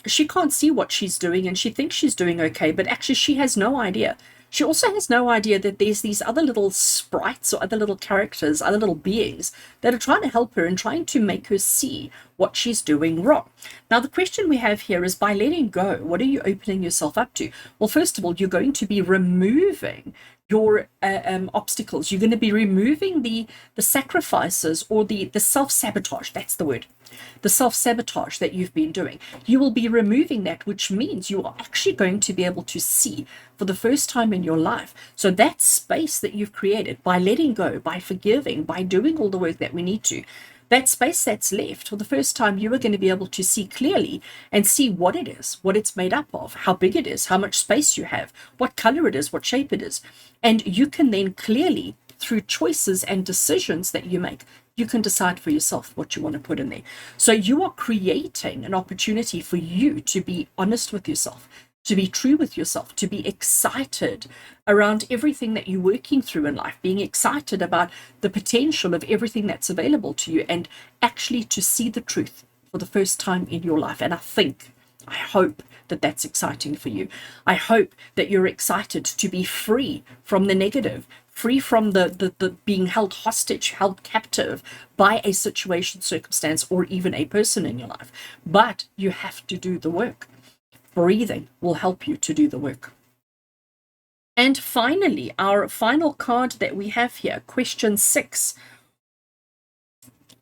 She can't see what she's doing and she thinks she's doing okay, but actually she has no idea. She also has no idea that there's these other little sprites or other little characters, other little beings that are trying to help her and trying to make her see what she's doing wrong. Now, the question we have here is, by letting go, what are you opening yourself up to? Well, first of all, you're going to be removing your obstacles. You're going to be removing the sacrifices or the self-sabotage. That's the word. The self-sabotage that you've been doing. You will be removing that, which means you are actually going to be able to see for the first time in your life. So that space that you've created by letting go, by forgiving, by doing all the work that we need to, that space that's left, for the first time, you are going to be able to see clearly and see what it is, what it's made up of, how big it is, how much space you have, what color it is, what shape it is. And you can then clearly, through choices and decisions that you make, you can decide for yourself what you want to put in there. So you are creating an opportunity for you to be honest with yourself, to be true with yourself, to be excited around everything that you're working through in life, being excited about the potential of everything that's available to you, and actually to see the truth for the first time in your life. And I hope that that's exciting for you. I hope that you're excited to be free from the negative, free from the being held hostage, held captive by a situation, circumstance, or even a person in your life. But you have to do the work. Breathing will help you to do the work. And finally, our final card that we have here, question 6.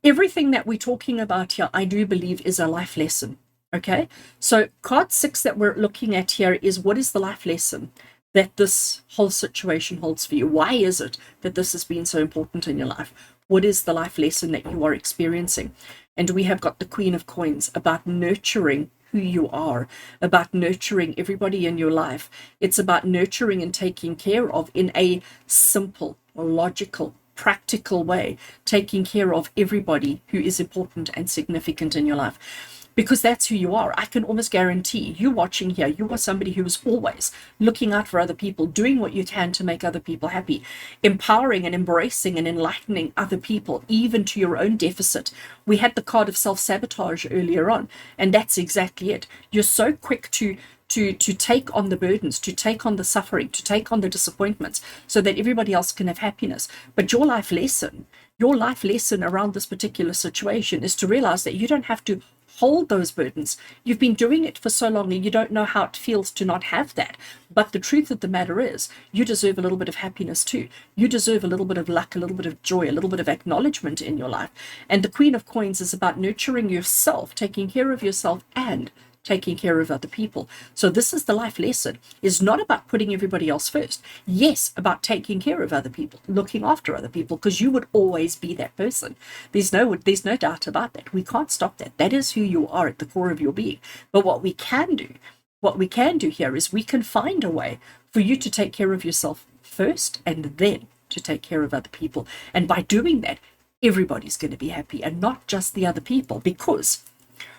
Everything that we're talking about here, I do believe, is a life lesson. Okay, so card 6 that we're looking at here is, what is the life lesson that this whole situation holds for you? Why is it that this has been so important in your life? What is the life lesson that you are experiencing? And we have got the Queen of Coins, about nurturing who you are, about nurturing everybody in your life. It's about nurturing and taking care of, in a simple, logical, practical way, taking care of everybody who is important and significant in your life. Because that's who you are. I can almost guarantee you watching here, you are somebody who is always looking out for other people, doing what you can to make other people happy, empowering and embracing and enlightening other people, even to your own deficit. We had the card of self-sabotage earlier on, and that's exactly it. You're so quick to take on the burdens, to take on the suffering, to take on the disappointments, so that everybody else can have happiness. But your life lesson around this particular situation is to realize that you don't have to hold those burdens. You've been doing it for so long and you don't know how it feels to not have that. But the truth of the matter is, you deserve a little bit of happiness too. You deserve a little bit of luck, a little bit of joy, a little bit of acknowledgement in your life. And the Queen of Coins is about nurturing yourself, taking care of yourself, and taking care of other people. So this is the life lesson. It's not about putting everybody else first. Yes, about taking care of other people, looking after other people, because you would always be that person. There's no doubt about that. We can't stop that. That is who you are at the core of your being. But what we can do here is we can find a way for you to take care of yourself first and then to take care of other people. And by doing that, everybody's going to be happy, and not just the other people, because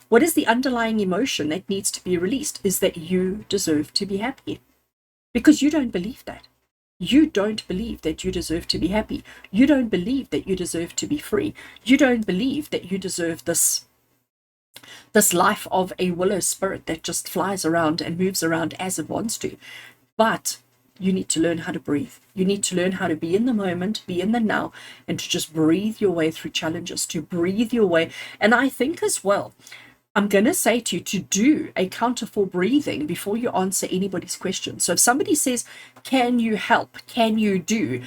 what is the underlying emotion that needs to be released is that you deserve to be happy, because you don't believe that. You don't believe that you deserve to be happy. You don't believe that you deserve to be free. You don't believe that you deserve this life of a willow spirit that just flies around and moves around as it wants to. But you need to learn how to breathe. You need to learn how to be in the moment, be in the now, and to just breathe your way through challenges, to breathe your way. And I think as well, I'm going to say to you to do a counterful breathing before you answer anybody's question. So if somebody says, can you help? Can you do?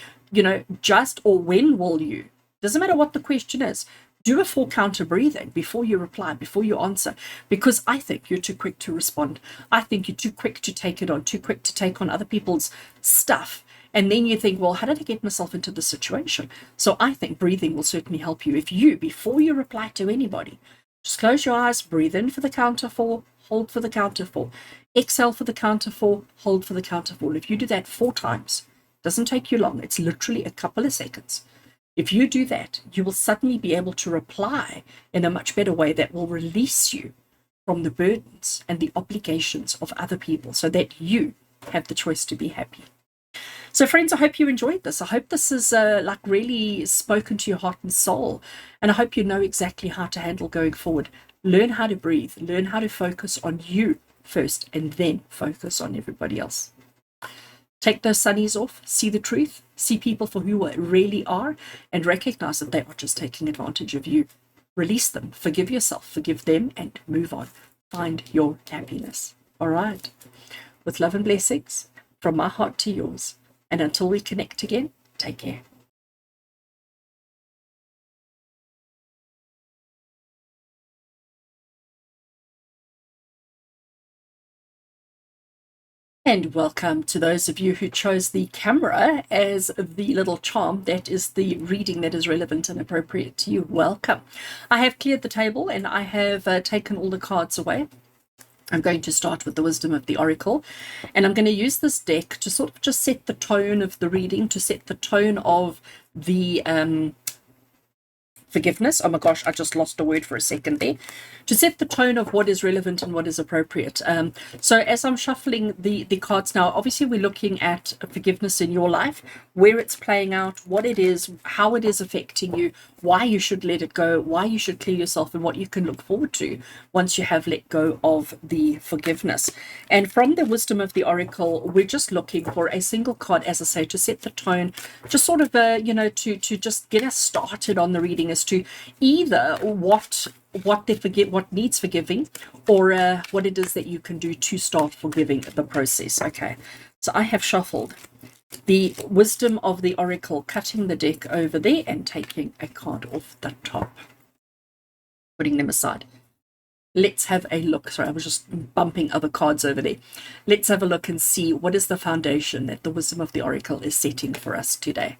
Just or when will you? Doesn't matter what the question is. Do a 4 counter breathing before you reply, before you answer, because I think you're too quick to respond. I think you're too quick to take it on, too quick to take on other people's stuff. And then you think, well, how did I get myself into this situation? So I think breathing will certainly help you. If you, before you reply to anybody, just close your eyes, breathe in for the count of 4, hold for the count of 4, exhale for the count of 4, hold for the count of 4. If you do that 4 times, it doesn't take you long. It's literally a couple of seconds. If you do that, you will suddenly be able to reply in a much better way that will release you from the burdens and the obligations of other people so that you have the choice to be happy. So friends, I hope you enjoyed this. I hope this has really spoken to your heart and soul. And I hope you know exactly how to handle going forward. Learn how to breathe. Learn how to focus on you first and then focus on everybody else. Take those sunnies off, see the truth, see people for who they really are, and recognize that they are just taking advantage of you. Release them, forgive yourself, forgive them, and move on. Find your happiness. All right. With love and blessings, from my heart to yours. And until we connect again, take care. And welcome to those of you who chose the camera as the little charm that is the reading that is relevant and appropriate to you. Welcome. I have cleared the table and I have taken all the cards away. I'm going to start with the Wisdom of the Oracle, and I'm going to use this deck to sort of just set the tone of the reading, to set the tone of the forgiveness. Oh my gosh, I just lost a word for a second there. To set the tone of what is relevant and what is appropriate. So as I'm shuffling the cards now, obviously we're looking at forgiveness in your life, where it's playing out, what it is, how it is affecting you, why you should let it go, why you should clear yourself, and what you can look forward to once you have let go of the forgiveness. And from the Wisdom of the Oracle, we're just looking for a single card, as I say, to set the tone, just sort of, to just get us started on the reading as to either what needs forgiving, or what it is that you can do to start forgiving the process. Okay, so I have shuffled the Wisdom of the Oracle, cutting the deck over there and taking a card off the top, putting them aside. Let's have a look. Sorry, I was just bumping other cards over there. Let's have a look and see what is the foundation that the Wisdom of the Oracle is setting for us today.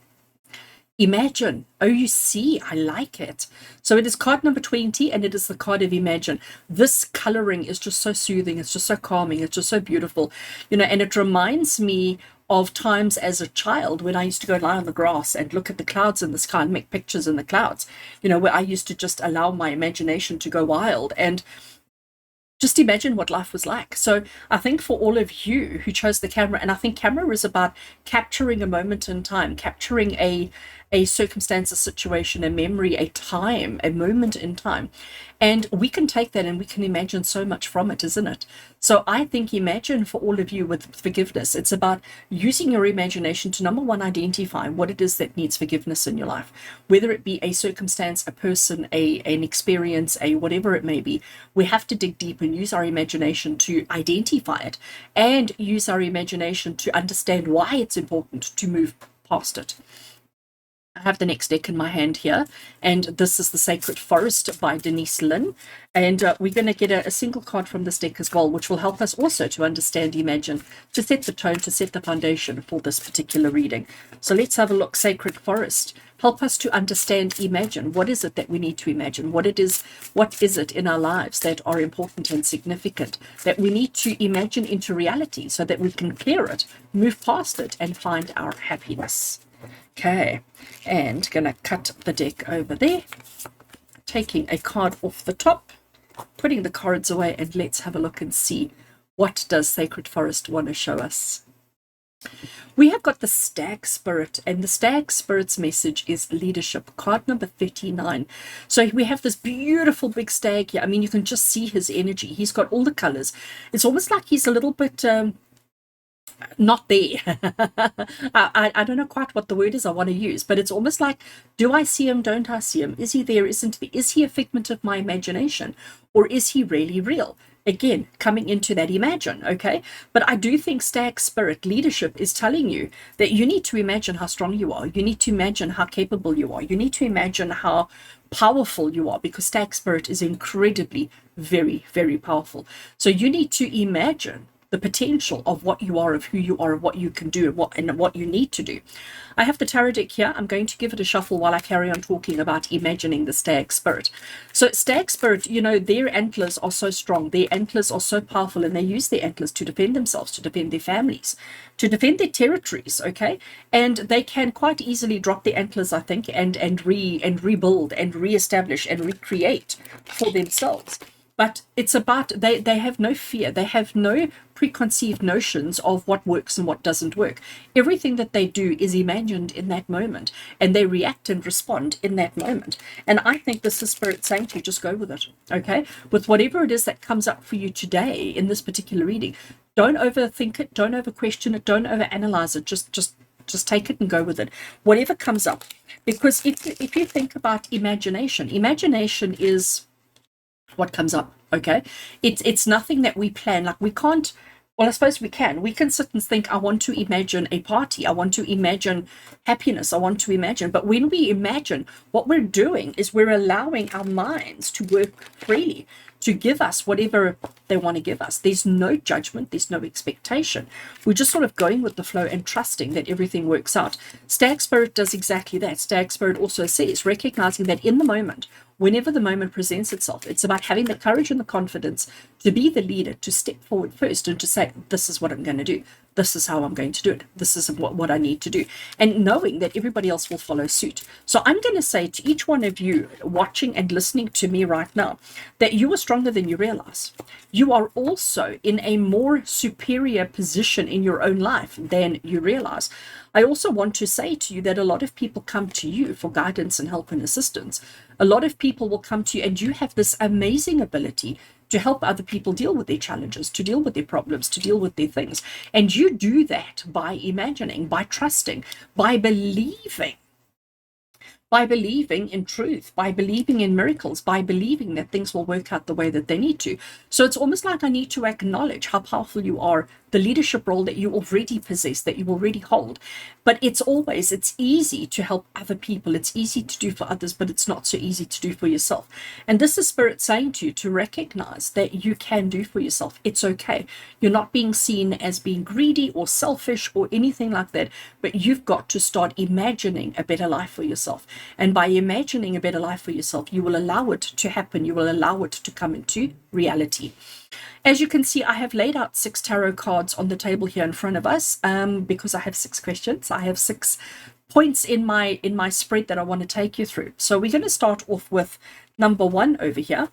Imagine. Oh, you see, I like it. So it is card number 20, and it is the card of Imagine. This coloring is just so soothing. It's just so calming. It's just so beautiful. And it reminds me of times as a child when I used to go lie on the grass and look at the clouds in the sky and make pictures in the clouds, where I used to just allow my imagination to go wild and just imagine what life was like. So I think for all of you who chose the camera, and I think camera is about capturing a moment in time, capturing a circumstance, a situation, a memory, a time, a moment in time. And we can take that and we can imagine so much from it, isn't it? So I think Imagine for all of you with forgiveness, it's about using your imagination to, number one, identify what it is that needs forgiveness in your life, whether it be a circumstance, a person, an experience, a whatever it may be. We have to dig deep and use our imagination to identify it, and use our imagination to understand why it's important to move past it. I have the next deck in my hand here, and this is the Sacred Forest by Denise Lynn, and we're going to get a single card from this deck as well, which will help us also to understand Imagine, to set the tone, to set the foundation for this particular reading. So let's have a look. Sacred Forest, help us to understand Imagine. What is it that we need to imagine? What is it in our lives that are important and significant that we need to imagine into reality so that we can clear it, move past it, and find our happiness? Okay, and gonna cut the deck over there, taking a card off the top, putting the cards away, and let's have a look and see what does Sacred Forest want to show us. We have got the stag spirit, and the stag spirit's message is leadership, card number 39. So we have this beautiful big stag here. I mean, you can just see his energy. He's got all the colors. It's almost like he's a little bit not there. I don't know quite what the word is I want to use, but it's almost like, do I see him? Don't I see him? Is he there? Isn't he? Is he a figment of my imagination, or is he really real? Again, coming into that imagine, okay? But I do think stag spirit leadership is telling you that you need to imagine how strong you are. You need to imagine how capable you are. You need to imagine how powerful you are, because stag spirit is incredibly very, very powerful. So you need to imagine the potential of what you are, of who you are, of what you can do, and what you need to do. I have the tarot deck here. I'm going to give it a shuffle while I carry on talking about imagining the stag spirit. So stag spirit, you know, their antlers are so strong, their antlers are so powerful, and they use their antlers to defend themselves, to defend their families, to defend their territories, okay? And they can quite easily drop the antlers, I think, and rebuild and reestablish and recreate for themselves. But it's about, they have no fear. They have no preconceived notions of what works and what doesn't work. Everything that they do is imagined in that moment, and they react and respond in that moment. And I think this is Spirit saying to you, just go with it, okay? With whatever it is that comes up for you today in this particular reading, don't overthink it, don't over question it, don't over analyze it. Just take it and go with it, whatever comes up. Because if you think about imagination is what comes up, okay? It's nothing that we plan. Like, we can't, well, I suppose we can sit and think, I want to imagine a party, I want to imagine happiness, I want to imagine. But when we imagine, what we're doing is we're allowing our minds to work freely, to give us whatever they want to give us. There's no judgment, there's no expectation. We're just sort of going with the flow and trusting that everything works out. Stag Spirit does exactly that. Stag Spirit also says, recognizing that in the moment, whenever the moment presents itself, it's about having the courage and the confidence to be the leader, to step forward first and to say, this is what I'm going to do. This is how I'm going to do it. This is what I need to do. And knowing that everybody else will follow suit. So I'm going to say to each one of you watching and listening to me right now, that you are stronger than you realize. You are also in a more superior position in your own life than you realize. I also want to say to you that a lot of people come to you for guidance and help and assistance. A lot of people will come to you, and you have this amazing ability to help other people deal with their challenges, to deal with their problems, to deal with their things. And you do that by imagining, by trusting, by believing in truth, by believing in miracles, by believing that things will work out the way that they need to. So it's almost like I need to acknowledge how powerful you are, the leadership role that you already possess, that you already hold. But it's easy to help other people. It's easy to do for others, but it's not so easy to do for yourself. And this is Spirit saying to you to recognize that you can do for yourself. It's okay. You're not being seen as being greedy or selfish or anything like that, but you've got to start imagining a better life for yourself. And by imagining a better life for yourself, you will allow it to happen. You will allow it to come into reality. As you can see, I have laid out 6 tarot cards on the table here in front of us because I have 6 questions. I have 6 points in my spread that I want to take you through. So we're going to start off with number 1 over here.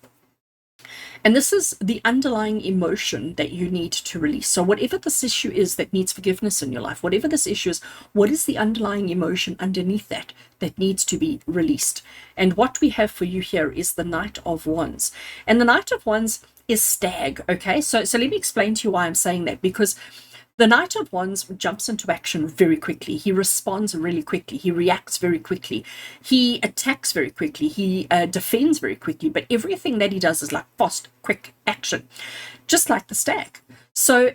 And this is the underlying emotion that you need to release. So whatever this issue is that needs forgiveness in your life, whatever this issue is, what is the underlying emotion underneath that needs to be released? And what we have for you here is the Knight of Wands. And the Knight of Wands is stag, okay? So let me explain to you why I'm saying that, because the Knight of Wands jumps into action very quickly. He responds really quickly. He reacts very quickly. He attacks very quickly. He defends very quickly. But everything that he does is like fast, quick action, just like the stag. So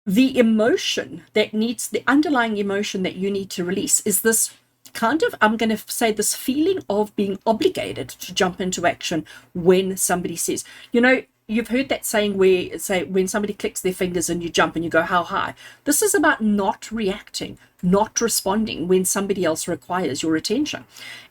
the emotion that needs, the underlying emotion that you need to release is this kind of, I'm going to say, this feeling of being obligated to jump into action when somebody says, you know, you've heard that saying where, say, when somebody clicks their fingers and you jump and you go, how high? This is about not reacting, not responding when somebody else requires your attention.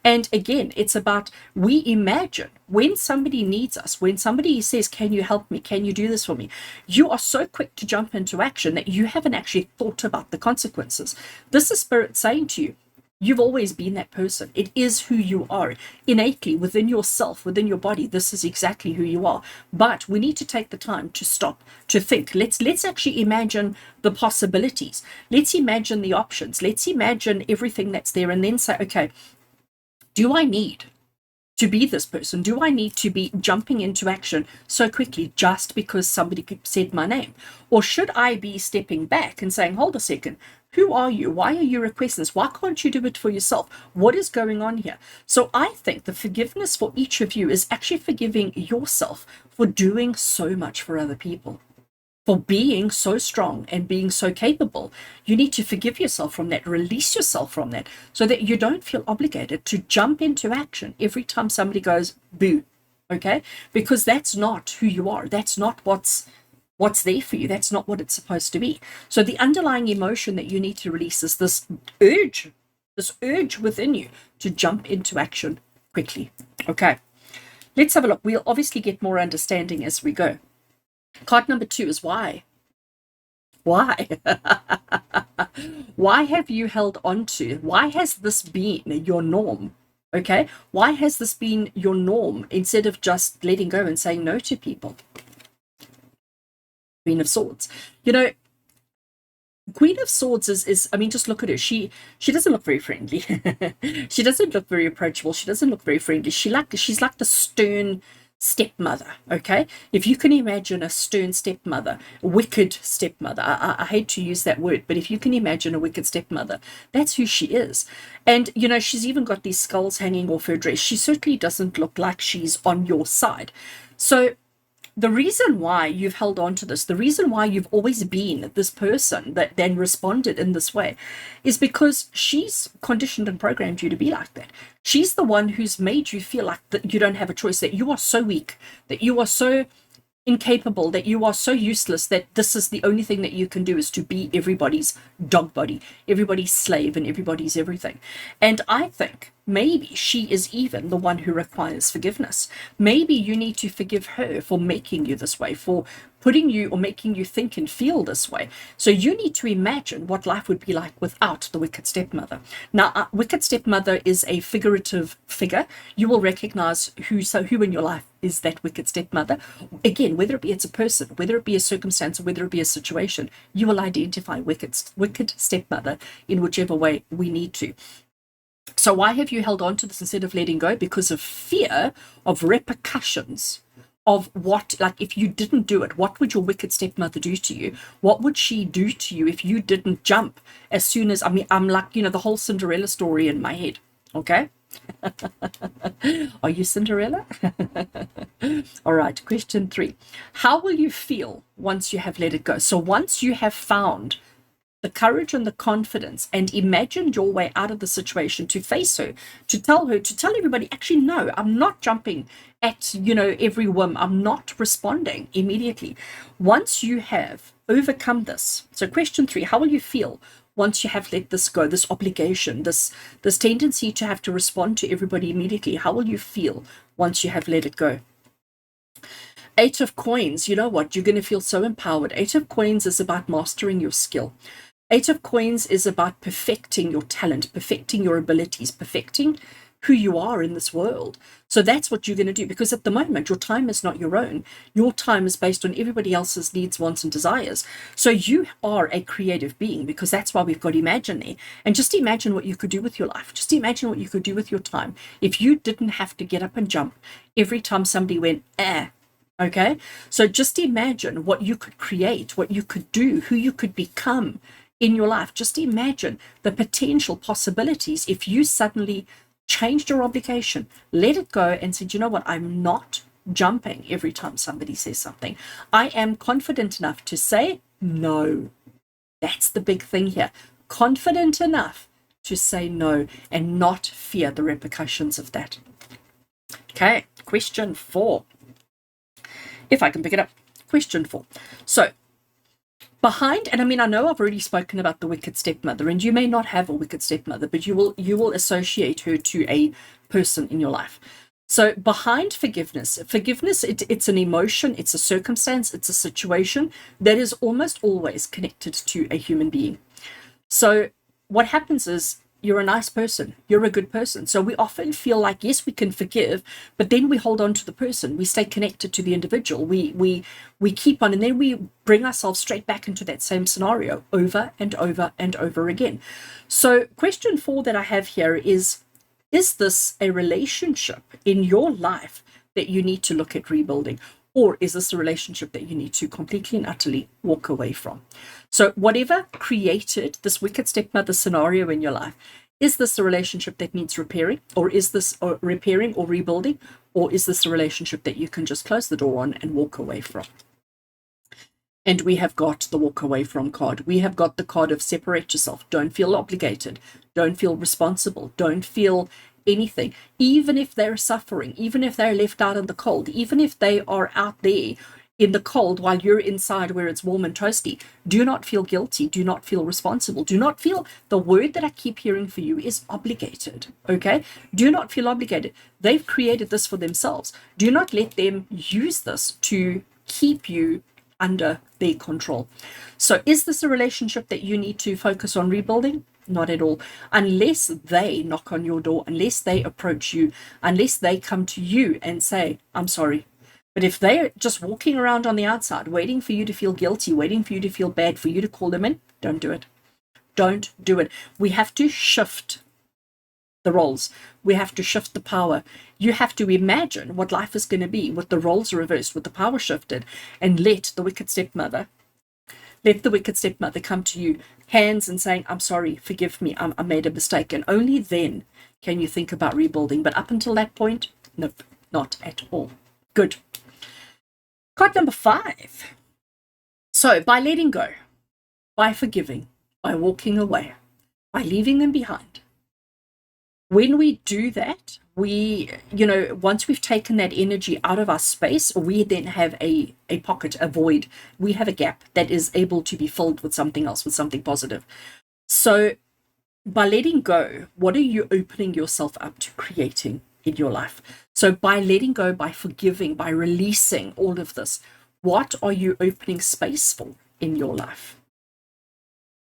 And again, it's about, we imagine when somebody needs us, when somebody says, can you help me? Can you do this for me? You are so quick to jump into action that you haven't actually thought about the consequences. This is Spirit saying to you, You've always been that person. It is who you are innately within yourself, within your body. This is exactly who you are. But we need to take the time to stop, to think. Let's actually imagine the possibilities. Let's imagine the options. Let's imagine everything that's there, and then say, okay, do I need to be this person? Do I need to be jumping into action so quickly just because somebody said my name? Or should I be stepping back and saying, hold a second, who are you? Why are you requesting this? Why can't you do it for yourself? What is going on here? So I think the forgiveness for each of you is actually forgiving yourself for doing so much for other people, for being so strong and being so capable. You need to forgive yourself from that, release yourself from that, so that you don't feel obligated to jump into action every time somebody goes boo. Okay? Because that's not who you are. That's not what's there for you. That's not what it's supposed to be. So the underlying emotion that you need to release is this urge within you to jump into action quickly. Okay, let's have a look. We'll obviously get more understanding as we go. Card number 2 is why. Why? Why have you held on to? Why has this been your norm? Okay, why has this been your norm instead of just letting go and saying no to people? Queen of Swords. You know, Queen of Swords is I mean, just look at her. She doesn't look very friendly. She doesn't look very approachable. She doesn't look very friendly. She's like the stern stepmother. Okay, if you can imagine a stern stepmother, wicked stepmother, I hate to use that word, but if you can imagine a wicked stepmother, that's who she is. And you know, she's even got these skulls hanging off her dress. She certainly doesn't look like she's on your side. So the reason why you've held on to this, the reason why you've always been this person that then responded in this way, is because she's conditioned and programmed you to be like that. She's the one who's made you feel like that you don't have a choice, that you are so weak, that you are so incapable, that you are so useless, that this is the only thing that you can do is to be everybody's dog body, everybody's slave, and everybody's everything. And I think maybe she is even the one who requires forgiveness. Maybe you need to forgive her for making you this way, for putting you or making you think and feel this way. So you need to imagine what life would be like without the wicked stepmother. Now, wicked stepmother is a figurative figure. You will recognize who in your life is that wicked stepmother. Again, whether it be it's a person, whether it be a circumstance, or whether it be a situation, you will identify wicked stepmother in whichever way we need to. So why have you held on to this instead of letting go? Because of fear of repercussions of what, like if you didn't do it, what would your wicked stepmother do to you? What would she do to you if you didn't jump as soon as, I mean, I'm like, you know, the whole Cinderella story in my head. Okay. Are you Cinderella? All right. Question 3. How will you feel once you have let it go? So once you have found the courage and the confidence and imagined your way out of the situation, to face her, to tell everybody, actually, no, I'm not jumping at, you know, every whim. I'm not responding immediately. Once you have overcome this. So question 3, how will you feel once you have let this go, this obligation, this tendency to have to respond to everybody immediately? How will you feel once you have let it go? 8 of Coins, you know what? You're going to feel so empowered. 8 of Coins is about mastering your skill. 8 of Coins is about perfecting your talent, perfecting your abilities, perfecting who you are in this world. So that's what you're going to do, because at the moment, your time is not your own. Your time is based on everybody else's needs, wants, and desires. So you are a creative being, because that's why we've got Imagine there. And just imagine what you could do with your life. Just imagine what you could do with your time if you didn't have to get up and jump every time somebody went, okay? So just imagine what you could create, what you could do, who you could become in your life. Just imagine the potential possibilities if you suddenly changed your obligation, let it go, and said, you know what, I'm not jumping every time somebody says something. I am confident enough to say no. That's the big thing here. Confident enough to say no and not fear the repercussions of that. Okay, question 4. If I can pick it up. Question 4. So behind, and I mean, I know I've already spoken about the wicked stepmother, and you may not have a wicked stepmother, but you will associate her to a person in your life. So behind forgiveness, it's an emotion, it's a circumstance, it's a situation that is almost always connected to a human being. So what happens is you're a nice person, you're a good person. So we often feel like, yes, we can forgive, but then we hold on to the person, we stay connected to the individual, we keep on, and then we bring ourselves straight back into that same scenario over and over and over again. So question 4 that I have here is this a relationship in your life that you need to look at rebuilding? Or is this a relationship that you need to completely and utterly walk away from? So whatever created this wicked stepmother scenario in your life, is this a relationship that needs repairing? Or is this repairing or rebuilding? Or is this a relationship that you can just close the door on and walk away from? And we have got the walk away from card. We have got the card of separate yourself. Don't feel obligated. Don't feel responsible. Don't feel anything. Even if they're suffering, even if they're left out in the cold, even if they are out there in the cold while you're inside where it's warm and toasty, do not feel guilty. Do not feel responsible. Do not feel, the word that I keep hearing for you is obligated. Okay? Do not feel obligated. They've created this for themselves. Do not let them use this to keep you under their control. So is this a relationship that you need to focus on rebuilding? Not at all. Unless they knock on your door, unless they approach you, unless they come to you and say, I'm sorry. But if they're just walking around on the outside, waiting for you to feel guilty, waiting for you to feel bad, for you to call them in, don't do it. Don't do it. We have to shift the roles. We have to shift the power. You have to imagine what life is going to be with the roles reversed, with the power shifted, and let the wicked stepmother come to you, hands and saying, I'm sorry, forgive me, I made a mistake. And only then can you think about rebuilding. But up until that point, nope, not at all. Good. Card number 5. So by letting go, by forgiving, by walking away, by leaving them behind, when we do that, once we've taken that energy out of our space, we then have a pocket, a void. We have a gap that is able to be filled with something else, with something positive. So by letting go, what are you opening yourself up to creating in your life? So by letting go, by forgiving, by releasing all of this, what are you opening space for in your life?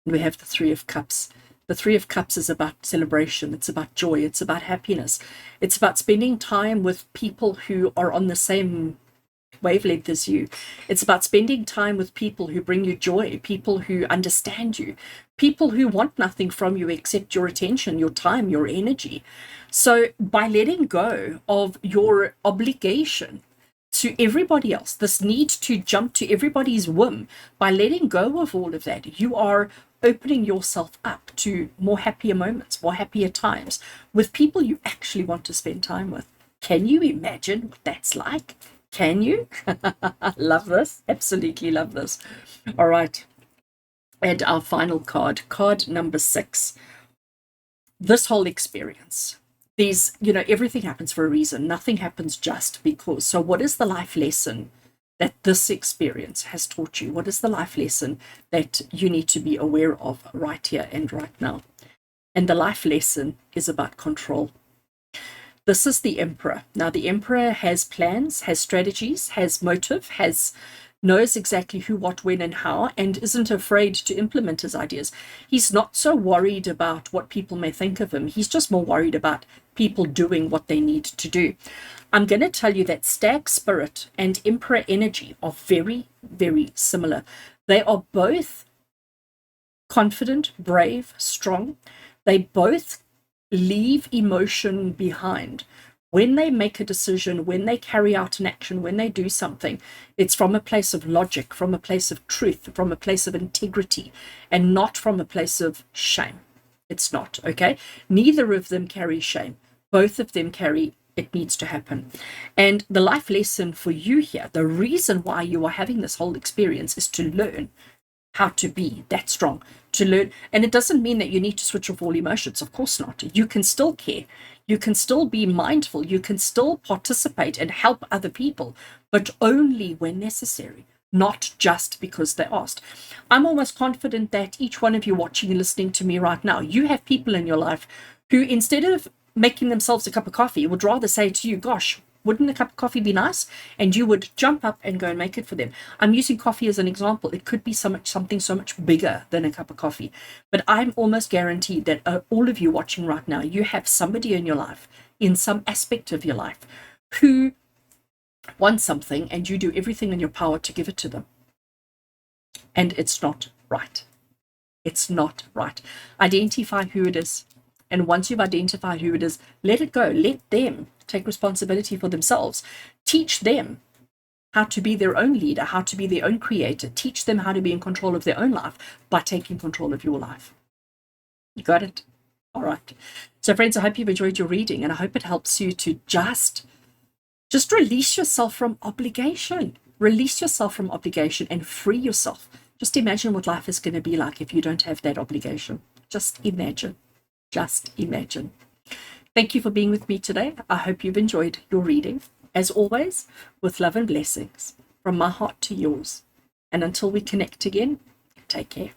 We have the 3 of Cups. The 3 of Cups is about celebration. It's about joy. It's about happiness. It's about spending time with people who are on the same wavelength as you. It's about spending time with people who bring you joy, people who understand you, people who want nothing from you except your attention, your time, your energy. So by letting go of your obligation to everybody else, this need to jump to everybody's whim, by letting go of all of that, you are opening yourself up to more happier moments, more happier times with people you actually want to spend time with. Can you imagine what that's like? Can you? Love this. Absolutely love this. All right. And our final card, card number 6. This whole experience. Everything happens for a reason. Nothing happens just because. So what is the life lesson that this experience has taught you? What is the life lesson that you need to be aware of right here and right now? And the life lesson is about control. This is the Emperor. Now, the Emperor has plans, has strategies, has motive, knows exactly who, what, when, and how, and isn't afraid to implement his ideas. He's not so worried about what people may think of him. He's just more worried about people doing what they need to do. I'm going to tell you that Stag Spirit and Emperor energy are very, very similar. They are both confident, brave, strong. They both leave emotion behind. When they make a decision, when they carry out an action, when they do something, it's from a place of logic, from a place of truth, from a place of integrity, and not from a place of shame. It's not, okay? Neither of them carry shame. Both of them carry it needs to happen. And the life lesson for you here, the reason why you are having this whole experience is to learn how to be that strong, to learn. And it doesn't mean that you need to switch off all emotions. Of course not. You can still care. You can still be mindful. You can still participate and help other people, but only when necessary, not just because they asked. I'm almost confident that each one of you watching and listening to me right now, you have people in your life who, instead of making themselves a cup of coffee, would rather say to you, gosh, Wouldn't a cup of coffee be nice? And you would jump up and go and make it for them. I'm using coffee as an example. It could be something so much bigger than a cup of coffee. But I'm almost guaranteed that all of you watching right now, you have somebody in your life, in some aspect of your life, who wants something, and you do everything in your power to give it to them. And it's not right. It's not right. Identify who it is. And once you've identified who it is, let it go. Let them take responsibility for themselves. Teach them how to be their own leader, how to be their own creator. Teach them how to be in control of their own life by taking control of your life. You got it? All right. So friends, I hope you've enjoyed your reading, and I hope it helps you to just release yourself from obligation. Release yourself from obligation and free yourself. Just imagine what life is going to be like if you don't have that obligation. Just imagine. Just imagine. Thank you for being with me today. I hope you've enjoyed your reading. As always, with love and blessings from my heart to yours. And until we connect again, take care.